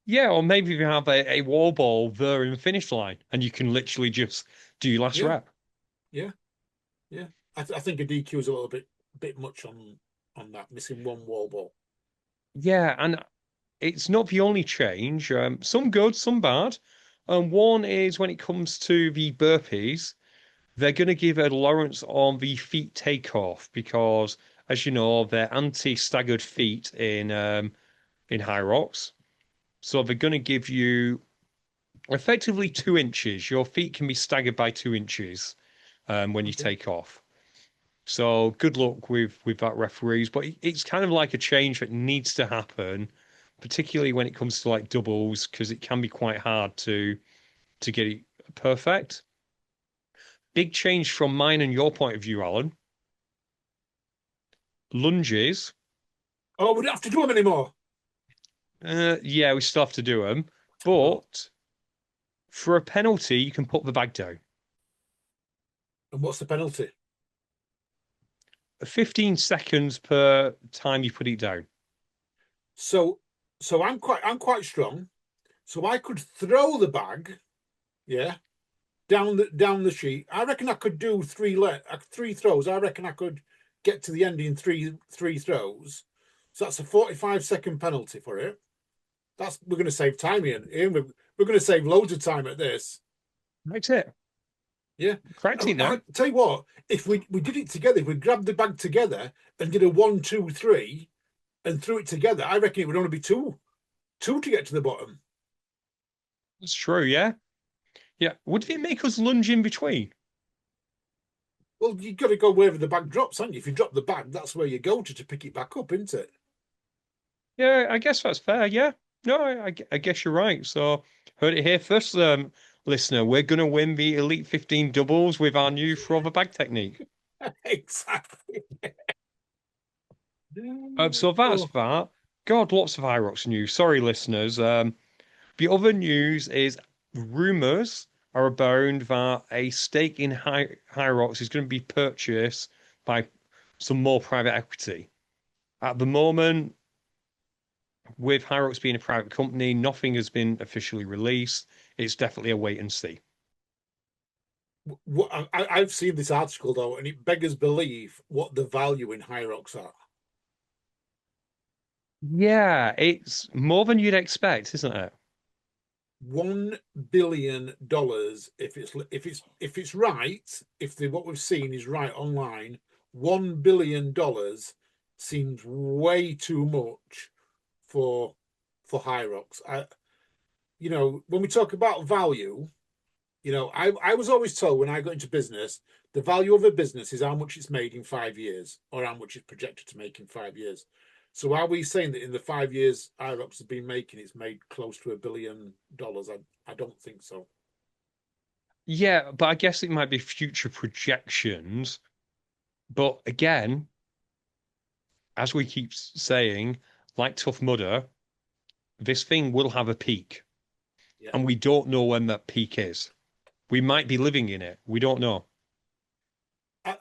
Yeah, or maybe you have a wall ball there in the finish line and you can literally just do your last rep. Yeah. I think a DQ is a little bit much on that, missing one wall ball. Yeah, and it's not the only change. Some good, some bad. One is when it comes to the burpees, they're going to give a Lawrence on the feet takeoff because, as you know, they're anti-staggered feet in Hyrox. So they're going to give you effectively 2 inches. Your feet can be staggered by 2 inches when you take off. So good luck with that, referees. But it's kind of like a change that needs to happen, particularly when it comes to like doubles, because it can be quite hard to get it perfect. Big change from mine and your point of view, Alan. Lunges. Oh, we don't have to do them anymore. Yeah, we still have to do them, but for a penalty, you can put the bag down. And what's the penalty? 15 seconds per time you put it down. So I'm quite strong. So I could throw the bag, down the sheet. I reckon I could do three throws. I reckon I could get to the end in three throws. So that's a 45-second penalty for it. We're going to save time, Ian. We're going to save loads of time at this. That's it. Yeah. Correcting that. I tell you what, if we did it together, if we grabbed the bag together and did a 1, 2, 3 and threw it together, I reckon it would only be two to get to the bottom. That's true, yeah. Yeah. Would it make us lunge in between? Well, you've got to go wherever the bag drops, haven't you? If you drop the bag, that's where you go to pick it back up, isn't it? Yeah, I guess that's fair, yeah. No, I guess you're right. So heard it here first, listener. We're going to win the Elite 15 doubles with our new throw the bag technique. Exactly. So that's that. God, lots of Hyrox news. Sorry, listeners. The other news is rumors are abound that a stake in Hyrox is going to be purchased by some more private equity. At the moment, with Hyrox being a private company, nothing has been officially released. It's definitely a wait and see. I've seen this article though, and it beggars belief what the value in Hyrox are. Yeah, it's more than you'd expect, isn't it? $1 billion. If it's right, if what we've seen is right online, $1 billion seems way too much for Hyrox. When we talk about value, I was always told when I got into business, the value of a business is how much it's made in 5 years or how much it's projected to make in 5 years. So are we saying that in the 5 years Hyrox has been making, it's made close to $1 billion? I don't think so. Yeah, but I guess it might be future projections. But again, as we keep saying, like Tough Mudder, this thing will have a peak. Yeah. And we don't know when that peak is. We might be living in it. We don't know.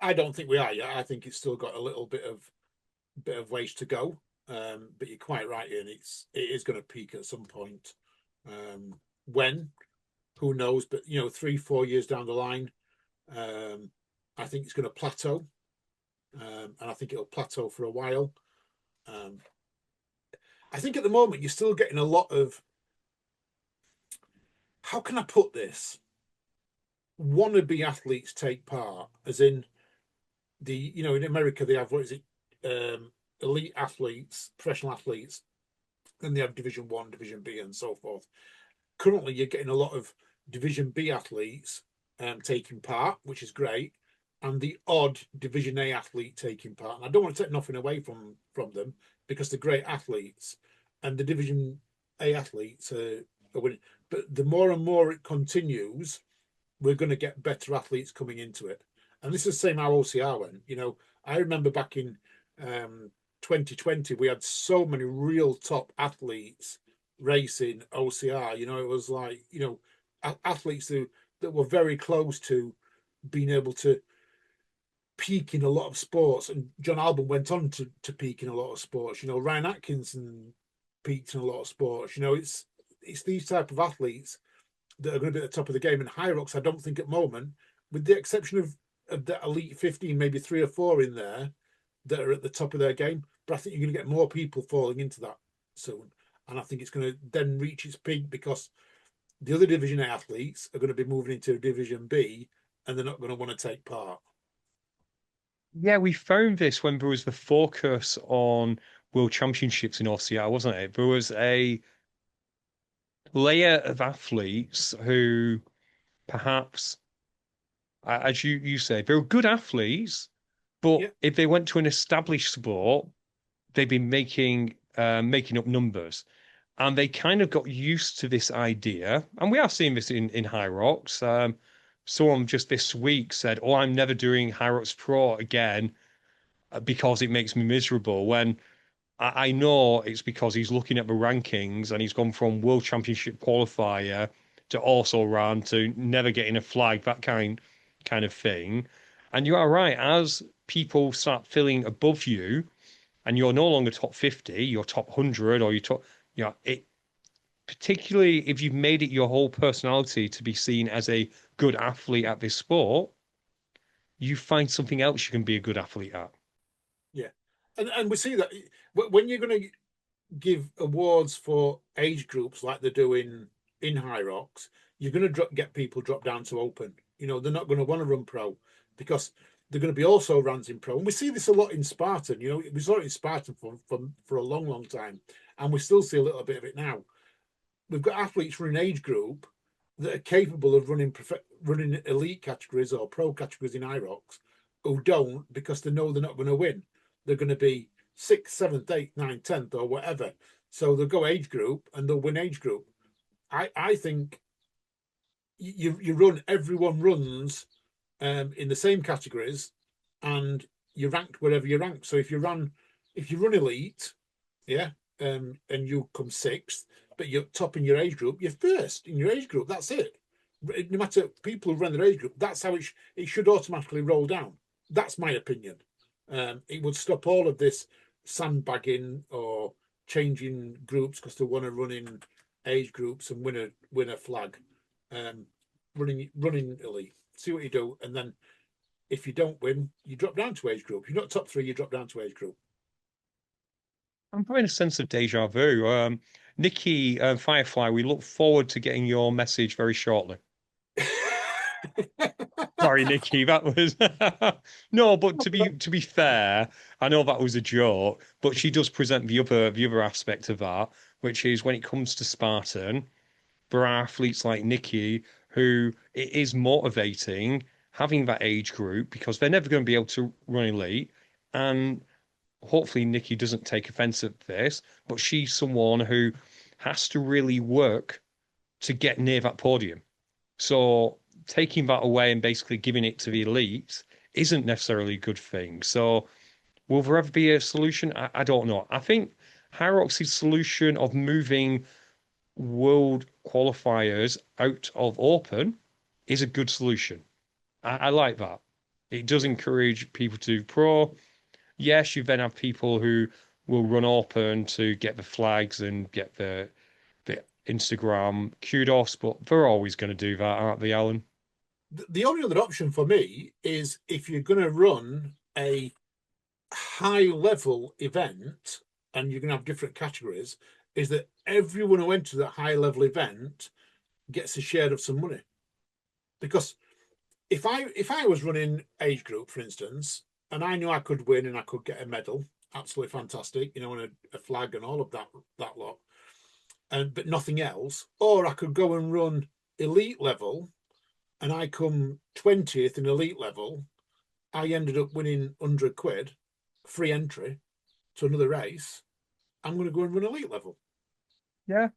I don't think we are yet. I think it's still got a little bit of ways to go. But you're quite right, Ian. It is going to peak at some point. When? Who knows? But 3-4 years down the line, I think it's going to plateau, and I think it'll plateau for a while. I think at the moment you're still getting a lot of, how can I put this? Wannabe athletes take part, as in in America they have, what is it, elite athletes, professional athletes, then they have Division 1, Division B, and so forth. Currently, you're getting a lot of Division B athletes taking part, which is great, and the odd Division A athlete taking part. And I don't want to take nothing away from them because they're great athletes, and the Division A athletes are winning. But the more and more it continues, we're going to get better athletes coming into it. And this is the same how OCR went. I remember back in 2020, we had so many real top athletes racing OCR. It was like, athletes that were very close to being able to peak in a lot of sports. And John Albon went on to peak in a lot of sports. Ryan Atkinson peaked in a lot of sports. It's these type of athletes that are going to be at the top of the game. And Hyrox, I don't think at the moment, with the exception of the elite 15, maybe 3 or 4 in there that are at the top of their game. But I think you're going to get more people falling into that soon. And I think it's going to then reach its peak because the other Division A athletes are going to be moving into Division B and they're not going to want to take part. Yeah, we found this when there was the focus on World Championships in OCR, wasn't it? There was a layer of athletes who perhaps, as you say, they were good athletes, but Yeah. if they went to an established sport, they'd be making up numbers. And they kind of got used to this idea. And we are seeing this in Hyrox. Someone just this week said, "Oh, I'm never doing Hyrox Pro again because it makes me miserable." When I know it's because he's looking at the rankings and he's gone from World Championship qualifier to also run to never getting a flag, that kind of thing. And you are right, as people start feeling above you and you're no longer top 50, you're top 100 or it particularly if you've made it your whole personality to be seen as a good athlete at this sport, you find something else you can be a good athlete at. Yeah. And we see that when you're going to give awards for age groups like they're doing in Hyrox, you're going to get people drop down to open. They're not going to want to run pro because they're going to be also runs in pro. And we see this a lot in Spartan. We saw it in Spartan for a long, long time. And we still see a little bit of it now. We've got athletes running age group that are capable of running elite categories or pro categories in Hyrox who don't because they know they're not going to win. They're going to be 6th, 7th, 8th, 9th, 10th, or whatever. So they'll go age group and they'll win age group. I think you run, everyone runs in the same categories and you're ranked wherever you're ranked. So if you run elite, yeah, and you come sixth, but you're top in your age group, you're first in your age group. That's it. No matter people who run their age group, that's how it should automatically roll down. That's my opinion. It would stop all of this sandbagging or changing groups because they want to run in age groups and win a flag. Running elite. See what you do, and then if you don't win, you drop down to age group. If you're not top three, you drop down to age group. I'm having a sense of deja vu. Nikki Firefly, we look forward to getting your message very shortly. Sorry, Nikki, that was no, but to be fair, I know that was a joke, but she does present the other aspect of that, which is when it comes to Spartan, there are athletes like Nikki who it is motivating having that age group because they're never going to be able to run elite. And hopefully Nikki doesn't take offense at this, but she's someone who has to really work to get near that podium. So taking that away and basically giving it to the elite isn't necessarily a good thing. So will there ever be a solution? I don't know. I think Hyrox's solution of moving world qualifiers out of open is a good solution. I like that. It does encourage people to pro. Yes, you then have people who will run open to get the flags and get the Instagram kudos, but they're always going to do that, aren't they, Alan? The only other option for me is if you're going to run a high level event and you're going to have different categories, is that everyone who enters that high level event gets a share of some money. Because if I was running age group, for instance, and I knew I could win and I could get a medal, absolutely fantastic, and a flag and all of that lot, but nothing else, or I could go and run elite level, and I come 20th in elite level, I ended up winning £100, free entry to another race. I'm going to go and run elite level. Yeah.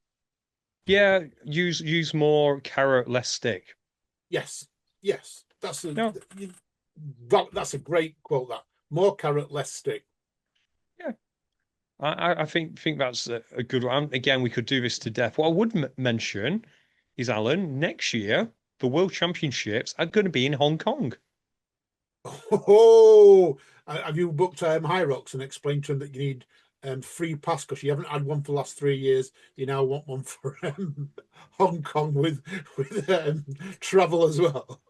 Yeah, use more carrot, less stick. Yes, that's No, that's a great quote. That more carrot, less stick. yeah. I think that's a good one. Again, we could do this to death. What I would mention is, Alan, next year the World Championships are going to be in Hong Kong. Oh, have you booked High Rocks and explained to them that you need free pass because you haven't had one for the last 3 years? You now want one for Hong Kong with travel as well.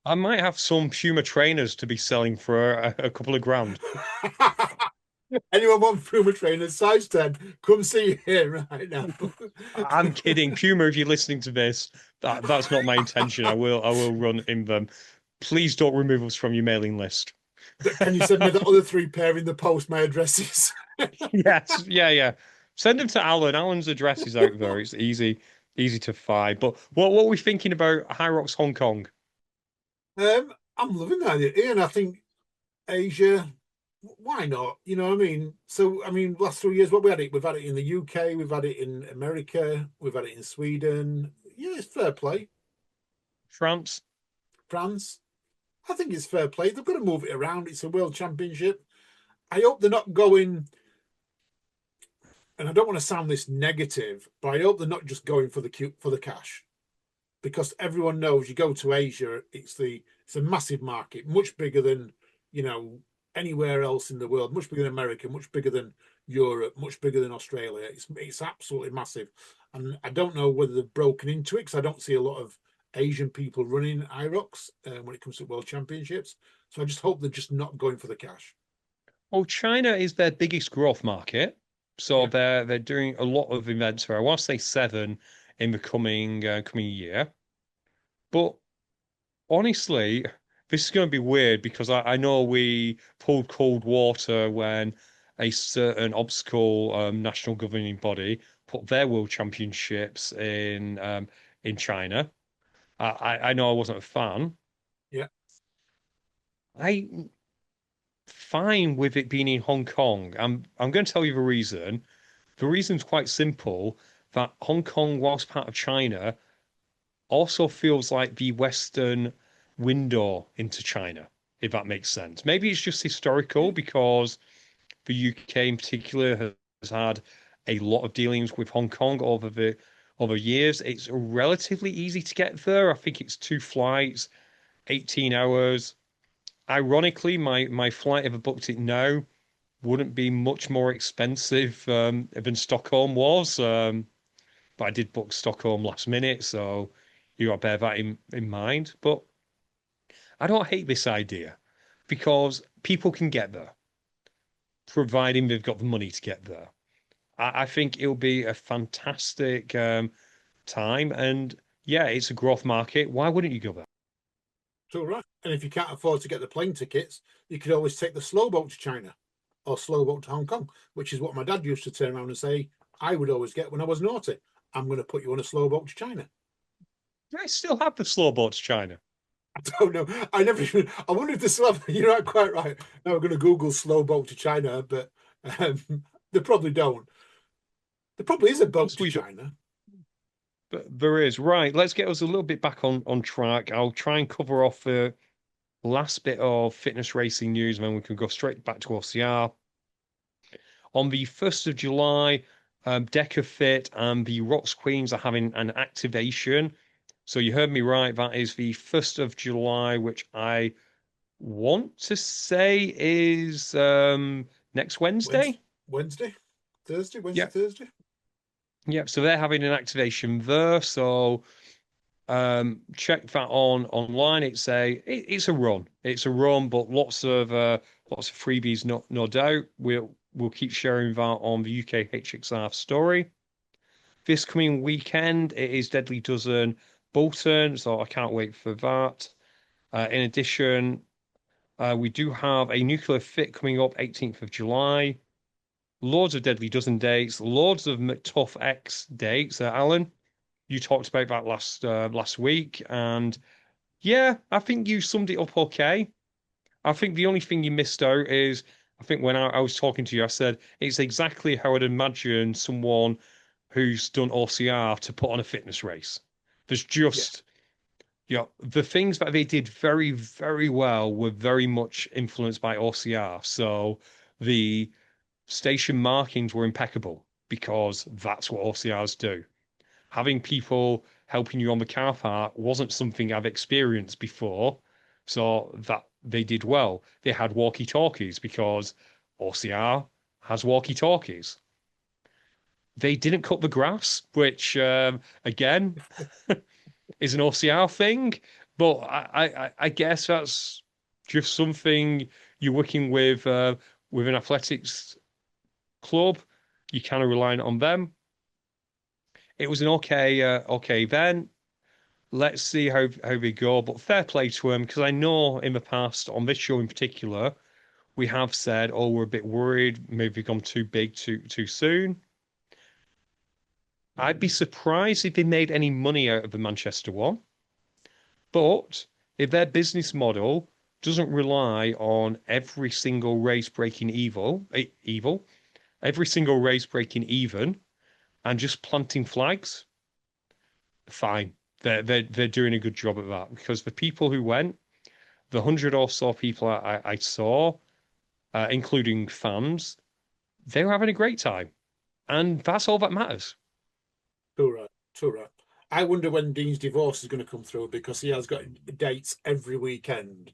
I might have some Puma trainers to be selling for a couple of grand. Anyone want Puma trainers size 10? Come see here right now. I'm kidding. Puma, if you're listening to this, that's not my intention. I will run in them. Please don't remove us from your mailing list. Can you send me the other 3 pair in the post? My addresses. Yes, yeah. Send them to Alan. Alan's address is out there. It's easy to find. But what are we thinking about High Rocks Hong Kong? I'm loving that idea, and I think Asia. Why not? You know what I mean? So, I mean, last 3 years, what we had it? We've had it in the UK, we've had it in America, we've had it in Sweden. Yeah, it's fair play. France? France. I think it's fair play. They've got to move it around. It's a world championship. I hope they're not going, and I don't want to sound this negative, but I hope they're not just going for the cash, because everyone knows you go to Asia, it's a massive market, much bigger than anywhere else in the world, much bigger than America, much bigger than Europe, much bigger than Australia. It's absolutely massive, and I don't know whether they've broken into it because I don't see a lot of Asian people running IROCs when it comes to World Championships. So I just hope they're just not going for the cash. Well, China is their biggest growth market, so Yeah. they're doing a lot of events there. I want to say 7 in the coming year, but honestly, this is going to be weird because I know we pulled cold water when a certain obstacle national governing body put their world championships in China. I know I wasn't a fan. Yeah. I fine with it being in Hong Kong. I'm going to tell you the reason. The reason's quite simple, that Hong Kong, whilst part of China, also feels like the Western window into China, if that makes sense. Maybe it's just historical because the UK in particular has had a lot of dealings with Hong Kong over years. It's relatively easy to get there. I think it's 2 flights, 18 hours. Ironically, my flight, if I booked it now, wouldn't be much more expensive than Stockholm was. But I did book Stockholm last minute, so you got to bear that in mind. But I don't hate this idea because people can get there, providing they've got the money to get there. I think it'll be a fantastic time, and yeah, it's a growth market. Why wouldn't you go there? So right. And if you can't afford to get the plane tickets, you could always take the slow boat to China or slow boat to Hong Kong, which is what my dad used to turn around and say I would always get when I was naughty. I'm going to put you on a slow boat to China. I still have the slow boat to China. I don't know. I never even, I wonder if the slow, you're not quite right. Now we're going to Google slow boat to China, but they probably don't. There probably is a boat to China. But there is. Right, let's get us a little bit back on track. I'll try and cover off the last bit of fitness racing news, and then we can go straight back to OCR. On the 1st of July, Deca Fit and the Rocks Queens are having an activation. So you heard me right. That is the 1st of July, which I want to say is next Wednesday. Wednesday? Thursday? Wednesday, Yep. Thursday? Yep. So they're having an activation there. So check that online. It's a run. It's a run, but lots of freebies, no doubt. We'll keep sharing that on the UKHXR story. This coming weekend, it is Deadly Dozen Bolton, so I can't wait for that. In addition, we do have a Nuclear Fit coming up 18th of July. Loads of Deadly Dozen dates, loads of Tough X dates. Alan, you talked about that last week, and yeah, I think you summed it up okay. I think the only thing you missed out is, I think when I was talking to you, I said it's exactly how I'd imagine someone who's done OCR to put on a fitness race. There's just, the things that they did very, very well were very much influenced by OCR. So the station markings were impeccable because that's what OCRs do. Having people helping you on the car park wasn't something I've experienced before, so that they did well. They had walkie-talkies because OCR has walkie-talkies. They didn't cut the grass, which again is an OCR thing, but I guess that's just something you're working with an athletics club. You kind of relying on them. It was an okay event. Let's see how they go. But fair play to them, because I know in the past, on this show in particular, we have said, oh, we're a bit worried, maybe we've gone too big too soon. I'd be surprised if they made any money out of the Manchester one. But if their business model doesn't rely on every single race breaking every single race breaking even, and just planting flags, fine. They're doing a good job at that, because the people who went, the 100 or so people I saw, including fans, they were having a great time, and that's all that matters. Too right, too right. I wonder when Dean's divorce is going to come through, because he has got dates every weekend.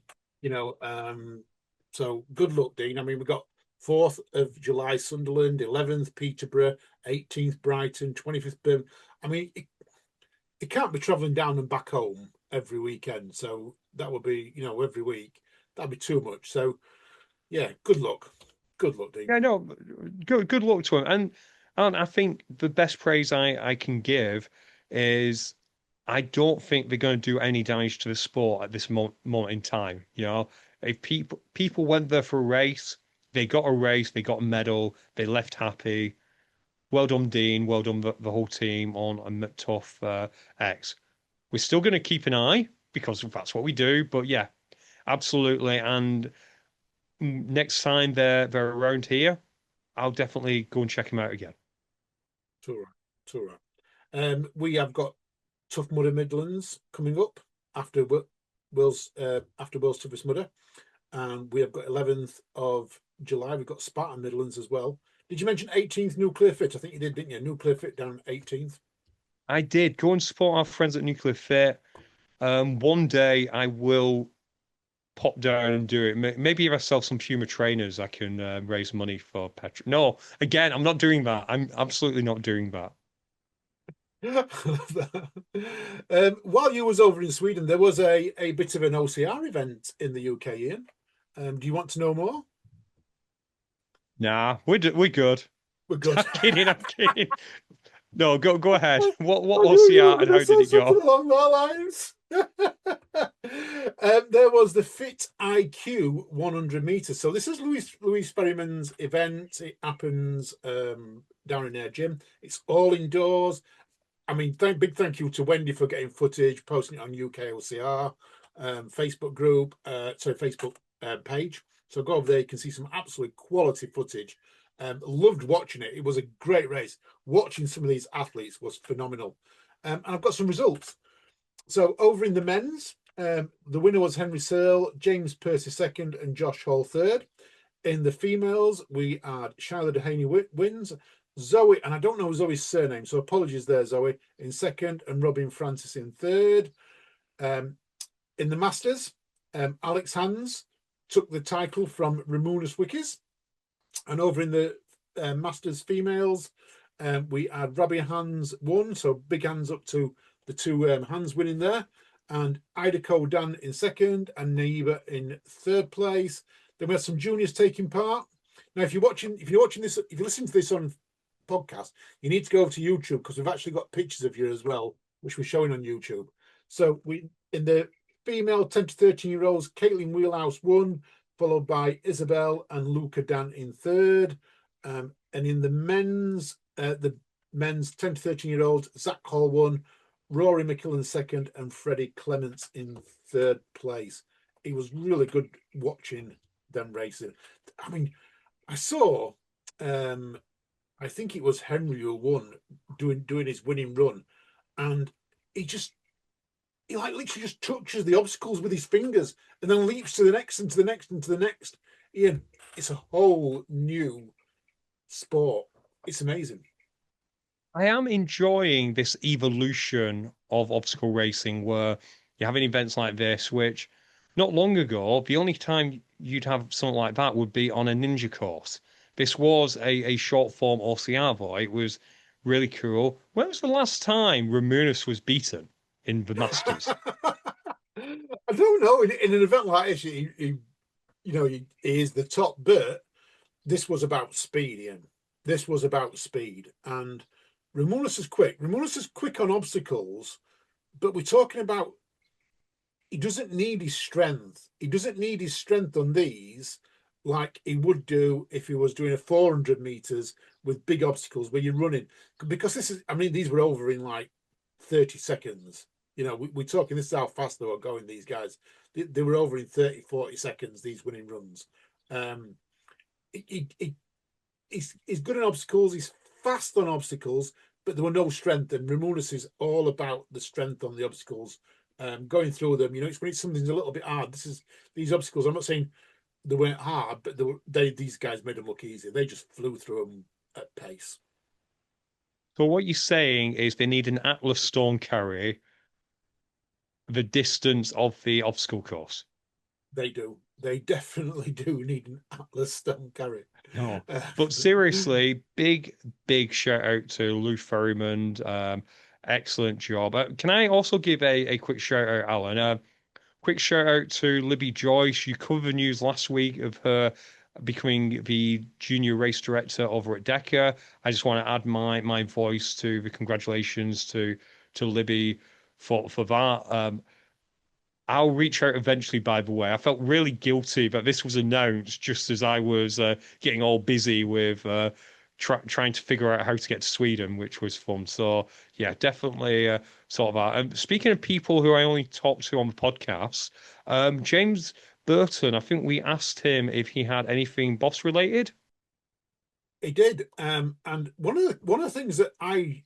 So good luck, Dean. I mean, we've got 4th of July Sunderland, 11th Peterborough, 18th Brighton, 25th Birmingham. I mean, it can't be travelling down and back home every weekend. So that would be, every week. That'd be too much. So yeah, good luck. Good luck, Dean. Yeah, no, good luck to him. And I think the best praise I can give is, I don't think they're going to do any damage to the sport at this moment in time. If people went there for a race, they got a race, they got a medal, they left happy. Well done, Dean. Well done, the whole team on a tough X. We're still going to keep an eye, because that's what we do. But yeah, absolutely. And next time they're around here, I'll definitely go and check them out again. Too right. Too right. We have got Tough Mudder Midlands coming up after Will's Toughest Mudder, and we have got 11th of July. We've got Spartan Midlands as well. Did you mention 18th Nuclear Fit? I think you did, didn't you? Nuclear Fit down 18th. I did go and support our friends at Nuclear Fit. One day I will pop down and do it. Maybe if I sell some Puma trainers, I can raise money for petrol. No, again, I'm not doing that. I'm absolutely not doing that. While you was over in Sweden, there was a bit of an OCR event in the UK, Ian. Do you want to know more? Nah, we're good. We're good. I'm kidding. I'm kidding. No, go ahead. What I knew you were OCR and going to how did say it go? something along my lines. There was the Fit IQ 100 meters. So this is Louis Berryman's event. It happens down in their gym. It's all indoors. I mean, big thank you to Wendy for getting footage, posting it on UKOCR Facebook group, Facebook page. So go over there, you can see some absolute quality footage. Loved watching it. It was a great race. Watching some of these athletes was phenomenal. And I've got some results. So over in the men's, the winner was Henry Searle, James Percy second, and Josh Hall third. In the females, we had Shyla Dehaney wins, Zoe, and I don't know Zoe's surname, so apologies there, Zoe, in second, and Robin Francis in third. In the Masters, Alex Hans took the title from Ramunas Wikis. And over in the Masters females, we had Robbie Hans won, so big hands up to the two Hans winning there. And Ida Dan in second, and Naiba in third place. Then we had some juniors taking part. Now, if you're watching this, if you listen to this on podcast, you need to go over to YouTube because we've actually got pictures of you as well, which we're showing on YouTube. So we in the female 10 to 13-year-olds, Caitlin Wheelhouse won, followed by Isabel and Luca Dan in third. And in the men's 10 to 13-year-olds, Zach Hall won, Rory McKillen second, and Freddie Clements in third place. It was really good watching them racing. I mean, I saw I think it was Henry who won doing his winning run, and he like literally just touches the obstacles with his fingers and then leaps to the next and to the next and to the next. Ian, it's a whole new sport. It's amazing. I am enjoying this evolution of obstacle racing where you're having events like this, which not long ago, the only time you'd have something like that would be on a ninja course. This was a short form OCR, though. It was really cool. When was the last time Ramunas was beaten in the Masters? I don't know. In an event like this, he is the top, but this was about speed, Ian. This was about speed. And Ramunas is quick. Ramunas is quick on obstacles, but we're talking about he doesn't need his strength. He doesn't need his strength on these like he would do if he was doing a 400 meters with big obstacles where you're running. Because these were over in like 30 seconds. We're talking, this is how fast they were going, these guys. They were over in 30, 40 seconds, these winning runs. He's good on obstacles. He's fast on obstacles, but there were no strength. And Ramunas is all about the strength on the obstacles. Going through them, it's when something's a little bit hard. These obstacles. I'm not saying they weren't hard, but these guys made them look easy. They just flew through them at pace. So what you're saying is they need an Atlas Stone carry the distance of the obstacle course. They do. They definitely do need an Atlas Stone carry. No, but seriously, big shout out to Lou Ferryman. Excellent job. Can I also give a quick shout out, Alan? Quick shout out to Libby Joyce. You covered the news last week of her becoming the junior race director over at DECA. I just want to add my voice to the congratulations to Libby for that. I'll reach out eventually, by the way. I felt really guilty that this was announced just as I was getting all busy with trying to figure out how to get to Sweden, which was fun. So, yeah, definitely sort of that. Speaking of people who I only talk to on the podcast, James Burton, I think we asked him if he had anything boss related. He did. And one of the things that I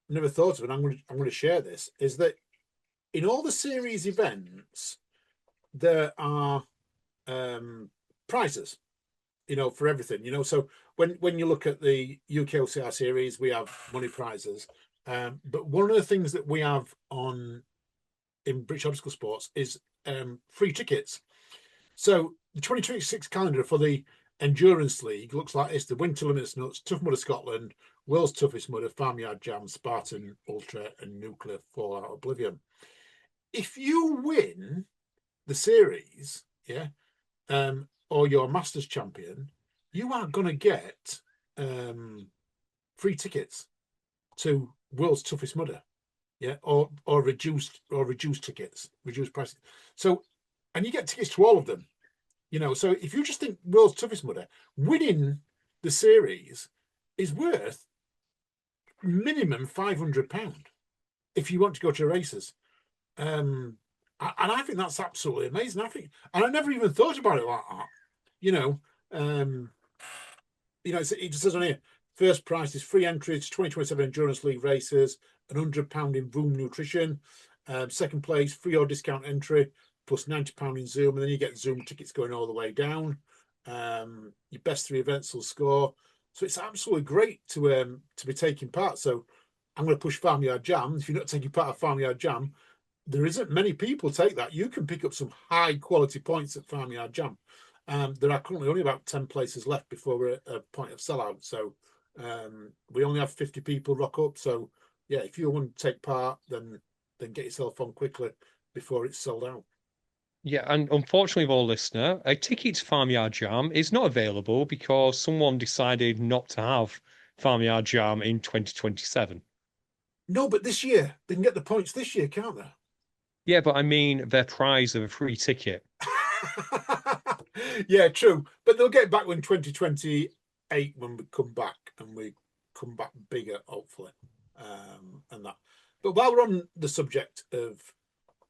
never thought of, and I'm going to share this, is that in all the series events, there are prizes. for everything. So when you look at the UKOCR series, we have money prizes. But one of the things that we have in British Obstacle Sports is free tickets. So the 2026 calendar for the Endurance League looks like this: the Winter Limits Nuts, Tough Mudder Scotland, World's Toughest Mudder, Farmyard Jam, Spartan Ultra, and Nuclear Fallout Oblivion. If you win the series, or you're Masters champion, you are going to get free tickets to World's Toughest Mudder, or reduced tickets, reduced prices. So, and you get tickets to all of them. So if you just think World's Toughest Mudder, winning the series is worth minimum £500 if you want to go to races. And I think that's absolutely amazing. And I never even thought about it like that. It just says on here, first prize is free entry to 2027 Endurance League races, £100 in Vroom Nutrition. Second place, free or discount entry, plus £90 in Zoom, and then you get Zoom tickets going all the way down. Your best 3 events will score. So it's absolutely great to be taking part. So I'm going to push Farmyard Jam. If you're not taking part of Farmyard Jam, there isn't many people take that. You can pick up some high quality points at Farmyard Jam. There are currently only about 10 places left before we're at a point of sellout. So we only have 50 people rock up. So yeah, if you want to take part, then get yourself on quickly before it's sold out. Yeah, and unfortunately, for our listener, a ticket to Farmyard Jam is not available because someone decided not to have Farmyard Jam in 2027. No, but this year they can get the points this year, can't they? Yeah, but I mean their prize of a free ticket. Yeah, true. But they'll get back when 2028 when we come back, and we come back bigger, hopefully. And that. But while we're on the subject of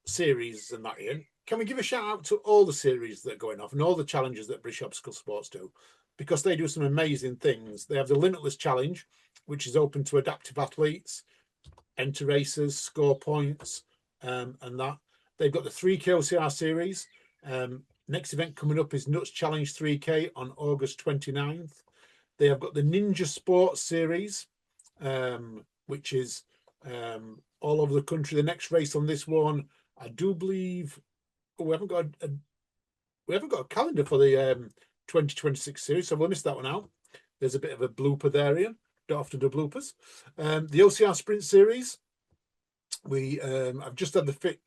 series and that, Ian, can we give a shout out to all the series that are going off and all the challenges that British Obstacle Sports do? Because they do some amazing things. They have the Limitless Challenge, which is open to adaptive athletes, enter races, score points, and that. They've got the 3K OCR series. Next event coming up is Nuts Challenge 3K on August 29th. They have got the Ninja Sports series, which is all over the country. The next race on this one, I do believe, we haven't got a calendar for the 2026 series, so we'll miss that one out. There's a bit of a blooper there, Ian. Don't often do bloopers. The OCR Sprint series, I've just had the Fit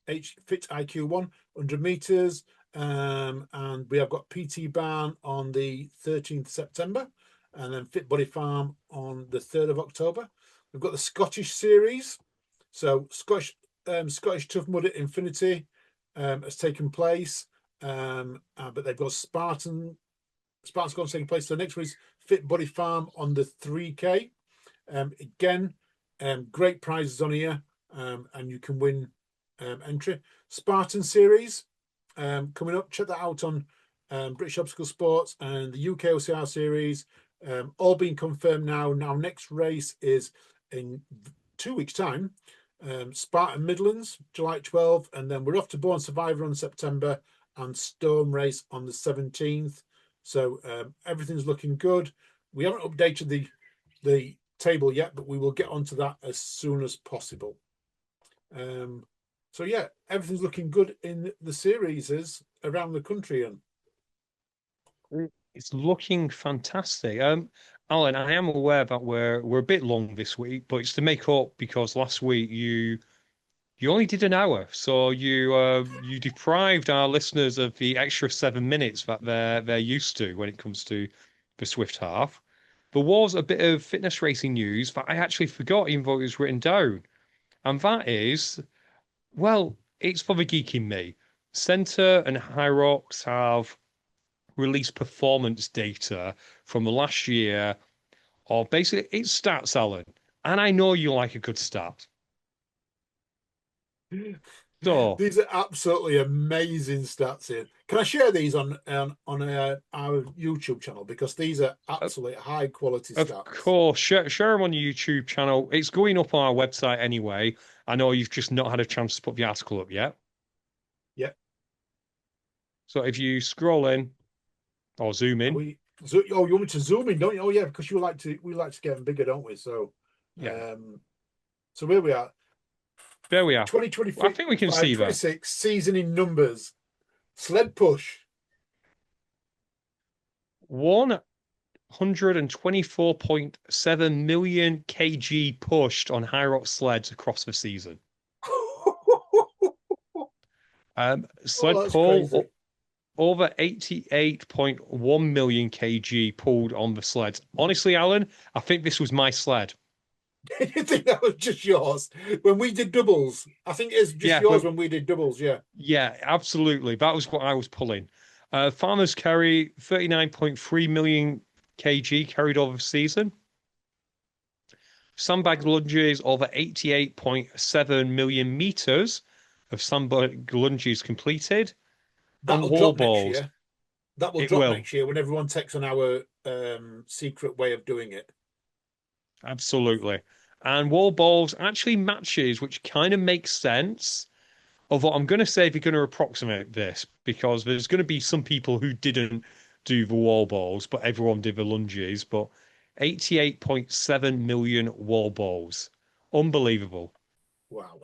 IQ 100 meters, and we have got PT Barn on the 13th September, and then Fit Body Farm on the 3rd of October. We've got the Scottish series, so Scottish Tough Mudder Infinity has taken place, but they've got Spartan's taking place. So next one is Fit Body Farm on the 3K. Again, great prizes on here, and you can win entry. Spartan series coming up. Check that out on British Obstacle Sports, and the UKOCR series all being confirmed now. Now, next race is in 2 weeks' time. Spartan Midlands, July 12th, and then we're off to Born Survivor on September and Storm Race on the 17th. So everything's looking good. We haven't updated the table yet, but we will get onto that as soon as possible. So yeah, everything's looking good in the series around the country, and It's looking fantastic. Alan, I am aware that we're a bit long this week, but it's to make up because last week you only did an hour, so you deprived our listeners of the extra 7 minutes that they're used to when it comes to the Swift half. There was a bit of fitness racing news that I actually forgot, even though it was written down, and that is, well, it's for the geek in me. Centre and Hyrox have released performance data from the last year, or basically it's stats, Alan. And I know you like a good stat. So, these are absolutely amazing stats here. Can I share these on our YouTube channel, because these are absolutely high quality of stats? course, share them on your YouTube channel. It's going up on our website anyway. I know you've just not had a chance to put the article up yet. Yeah. So if you scroll in, Or zoom in. Oh, you want me to zoom in, don't you? Oh yeah, because we like to get them bigger, don't we? So Yeah. so where we are, There we are. I 2025, think we can see that. 26 season in numbers. Sled push. 124.7 million kg pushed on high rock sleds across the season. Sled That's pull crazy. over 88.1 million kg pulled on the sleds. Honestly, Alan, I think this was my sled. You think that was just yours when we did doubles? I think it's just Yeah, yours when we did doubles. Yeah. yeah, absolutely. That was what I was pulling. Farmers carry 39.3 million kg carried over the season. Sandbag lunges over 88.7 million meters of sandbag lunges completed. And That'll wall drop next balls, year. That will it drop will. next year when everyone takes on our secret way of doing it. Absolutely. And wall balls actually matches, which kind of makes sense. Although I'm going to say they're going to approximate this because there's going to be some people who didn't do the wall balls, but everyone did the lunges. But 88.7 million wall balls. Unbelievable. Wow.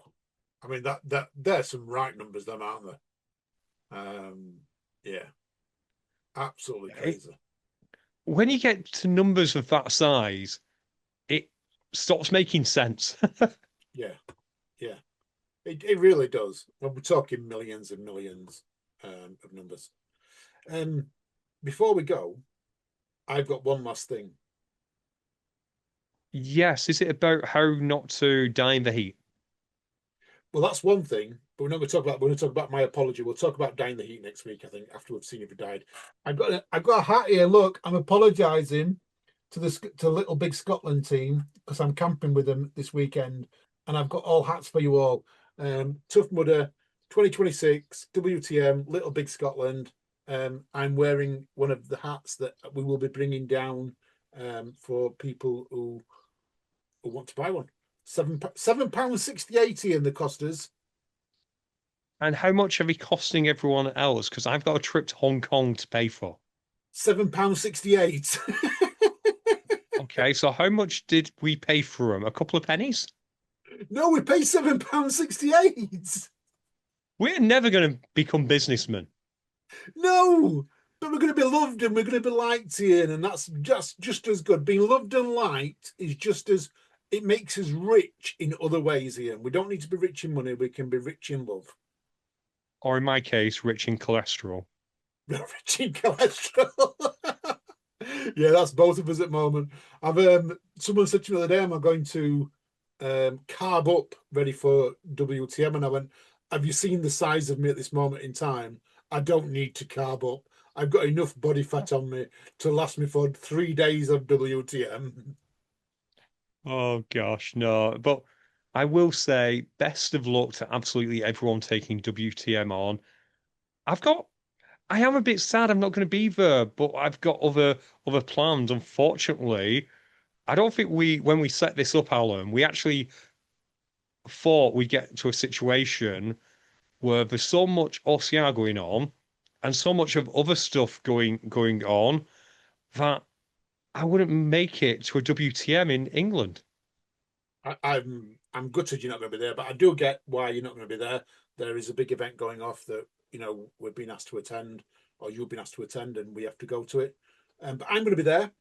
I mean that there's some right numbers, them, aren't there? Yeah, absolutely It, crazy. when you get to numbers of that size, it stops making sense. Yeah, yeah. It really does. When we're talking millions and millions of numbers. Um, Before we go, I've got one last thing. Yes, is it about how not to die in the heat? Well, that's one thing, but we're not going to talk about. We're going to talk about my apology. We'll talk about dying the heat next week. I think after we've seen if he died. I've got a hat here. Look, I'm apologising to Little Big Scotland team because I'm camping with them this weekend, and I've got all hats for you all. Tough Mudder, 2026 WTM Little Big Scotland. I'm wearing one of the hats that we will be bringing down for people who want to buy one. £7 68 in the costers. And how much are they costing everyone else? Because I've got a trip to Hong Kong to pay for. £7 68. Okay, so how much did we pay for them? A couple of pennies? No, we pay £7 68. We're never going to become businessmen. No, but we're going to be loved and we're going to be liked here, and that's just as good. Being loved and liked is just as it makes us rich in other ways, Ian. We don't need to be rich in money, we can be rich in love. Or in my case, rich in cholesterol. Rich in cholesterol. Yeah, that's both of us at the moment. I've someone said to me the other day, am I going to carb up ready for WTM? And I went, have you seen the size of me at this moment in time? I don't need to carb up. I've got enough body fat on me to last me for 3 days of WTM. Oh gosh, no. But I will say, best of luck to absolutely everyone taking WTM on. I've got I am a bit sad I'm not going to be there, but I've got other plans. Unfortunately, I don't think when we set this up, Alan, we actually thought we'd get to a situation where there's so much OCR going on and so much of other stuff going on that I wouldn't make it to a WTM in England. I'm gutted you're not going to be there, but I do get why you're not going to be there. There is a big event going off that we've been asked to attend, or you've been asked to attend, and we have to go to it. But I'm going to be there.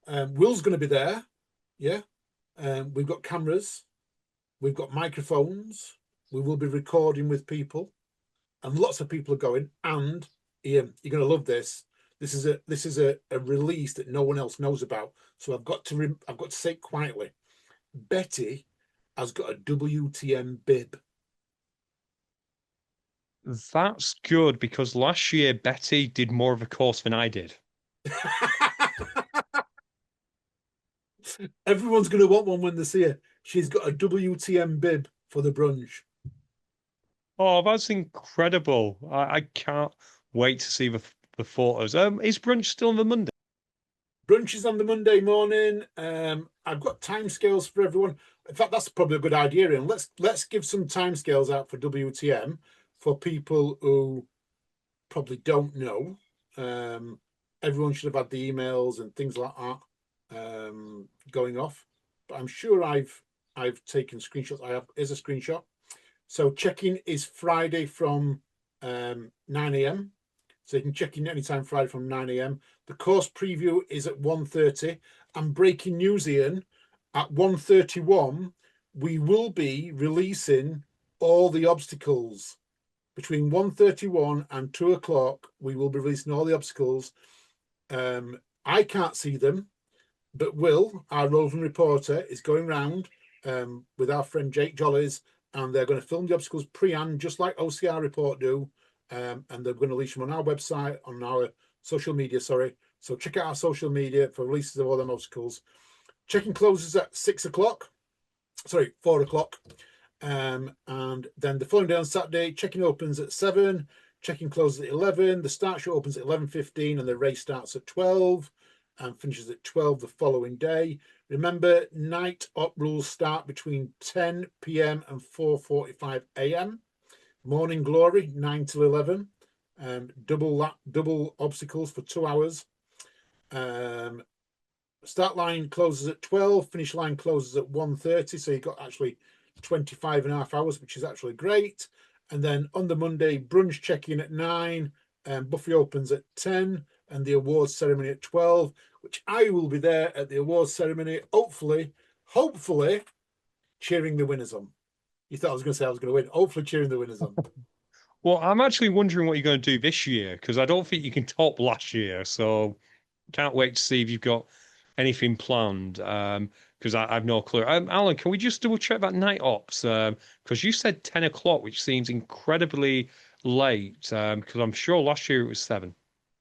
Will's going to be there. Yeah. We've got cameras. We've got microphones. We will be recording with people, and lots of people are going. And Ian, you're going to love this. This is a release that no one else knows about. So I've got to say it quietly. Betty has got a WTM bib. That's good because last year Betty did more of a course than I did. Everyone's going to want one when they see her. She's got a WTM bib for the brunch. Oh, that's incredible. I can't wait to see the photos. Is brunch still on the Monday? Brunch is on the Monday morning. I've got timescales for everyone. In fact, that's probably a good idea. And let's give some timescales out for WTM for people who probably don't know. everyone should have had the emails and things like that going off. But I'm sure I've taken screenshots. Here's a screenshot. So check-in is Friday from 9 a.m. So you can check in anytime Friday from 9 a.m. The course preview is at 1:30. And breaking news, Ian, at 1:31, we will be releasing all the obstacles. Between 1:31 and 2 o'clock, we will be releasing all the obstacles. I can't see them, but Will, our roving reporter, is going round with our friend Jake Jollies, and they're going to film the obstacles pre-hand, just like OCR Report do. And they're going to release them on our website, on our social media, sorry. So check out our social media for releases of all them obstacles. Check-in closes at 6 o'clock. Sorry, 4 o'clock. And then the following day on Saturday, check-in opens at 7, check-in closes at 11, the start show opens at 11:15, and the race starts at 12 and finishes at 12 the following day. Remember, night op rules start between 10 p.m. and 4:45 a.m. Morning glory, 9 till 11. Double obstacles for 2 hours. Start line closes at 12, finish line closes at 1:30. So you've got actually 25 and a half hours, which is actually great. And then on the Monday, brunch check-in at 9, buffet opens at 10, and the awards ceremony at 12, which I will be there at the awards ceremony, hopefully cheering the winners on. You thought I was going to say I was going to win. Hopefully cheering the winners on. Well, I'm actually wondering what you're going to do this year, because I don't think you can top last year. So can't wait to see if you've got anything planned. Because I have no clue. Alan, can we just double check that night ops? Because you said 10 o'clock, which seems incredibly late. Because I'm sure last year it was 7.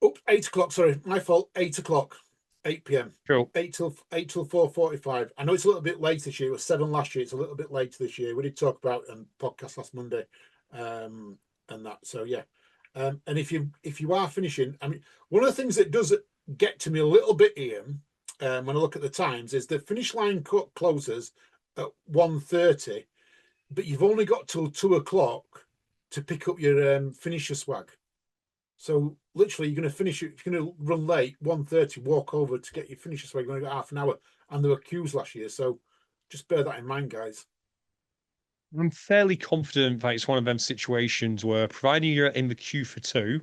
Oops, 8 o'clock. Sorry, my fault. 8 o'clock, 8 p.m. Cool. 8 till 4:45. I know it's a little bit late this year. It was 7 last year. It's a little bit later this year. We did talk about it on podcast last Monday, and that. So yeah, and if you are finishing, I mean, one of the things that does get to me a little bit, Ian, when I look at the times, is the finish line closes at 1:30, but you've only got till 2 o'clock to pick up your finisher swag. So literally, you're going to finish it. If you're going to run late, 1:30, walk over to get your finisher swag. You're going to get half an hour, and there were queues last year. So just bear that in mind, guys. I'm fairly confident that it's one of them situations where, providing you're in the queue for 2,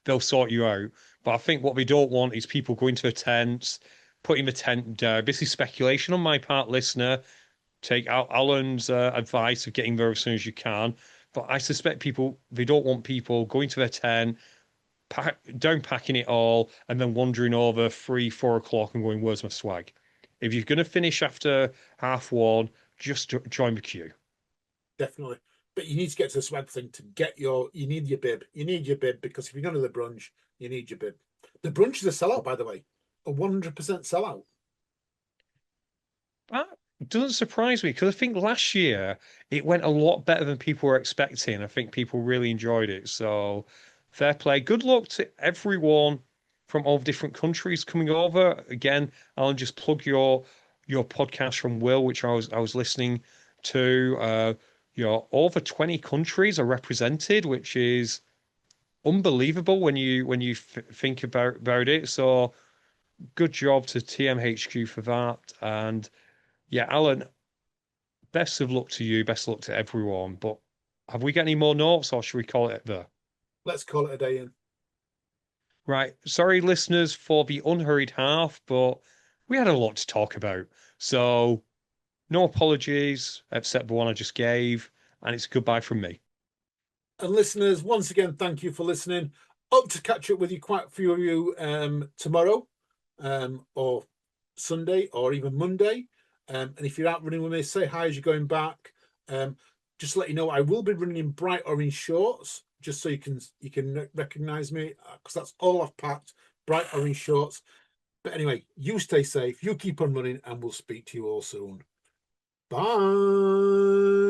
they'll sort you out. But I think what they don't want is people going to the tents, putting the tent down. This is speculation on my part, listener. Take out Alan's advice of getting there as soon as you can. But I suspect they don't want people going to their tent, downpacking it all, and then wandering over 3, 4 o'clock and going, where's my swag? If you're going to finish after 1:30, just join the queue. Definitely. But you need to get to the swag thing to get you need your bib. You need your bib, because if you're going to the brunch, you need your bib. The brunch is a sellout, by the way. A 100% sellout. That doesn't surprise me, because I think last year it went a lot better than people were expecting. I think people really enjoyed it. So fair play. Good luck to everyone from all different countries coming over. Again, Alan, just plug your podcast from Will, which I was listening to. Over 20 countries are represented, which is unbelievable when you think about it. So good job to TMHQ for that. And yeah, Alan, best of luck to you. Best of luck to everyone. But have we got any more notes, or should we call it there? Let's call it a day, Ian. Right. Sorry, listeners, for the unhurried half, but we had a lot to talk about. So no apologies except the one I just gave, and it's goodbye from me. And listeners, once again, thank you for listening. Hope to catch up with you, quite a few of you, tomorrow, or Sunday, or even Monday. And if you're out running with me, say hi as you're going back. Just to let you know, I will be running in bright orange shorts, just so you can recognize me, because that's all I've packed, bright orange shorts. But anyway, you stay safe, you keep on running, and we'll speak to you all soon. Bye.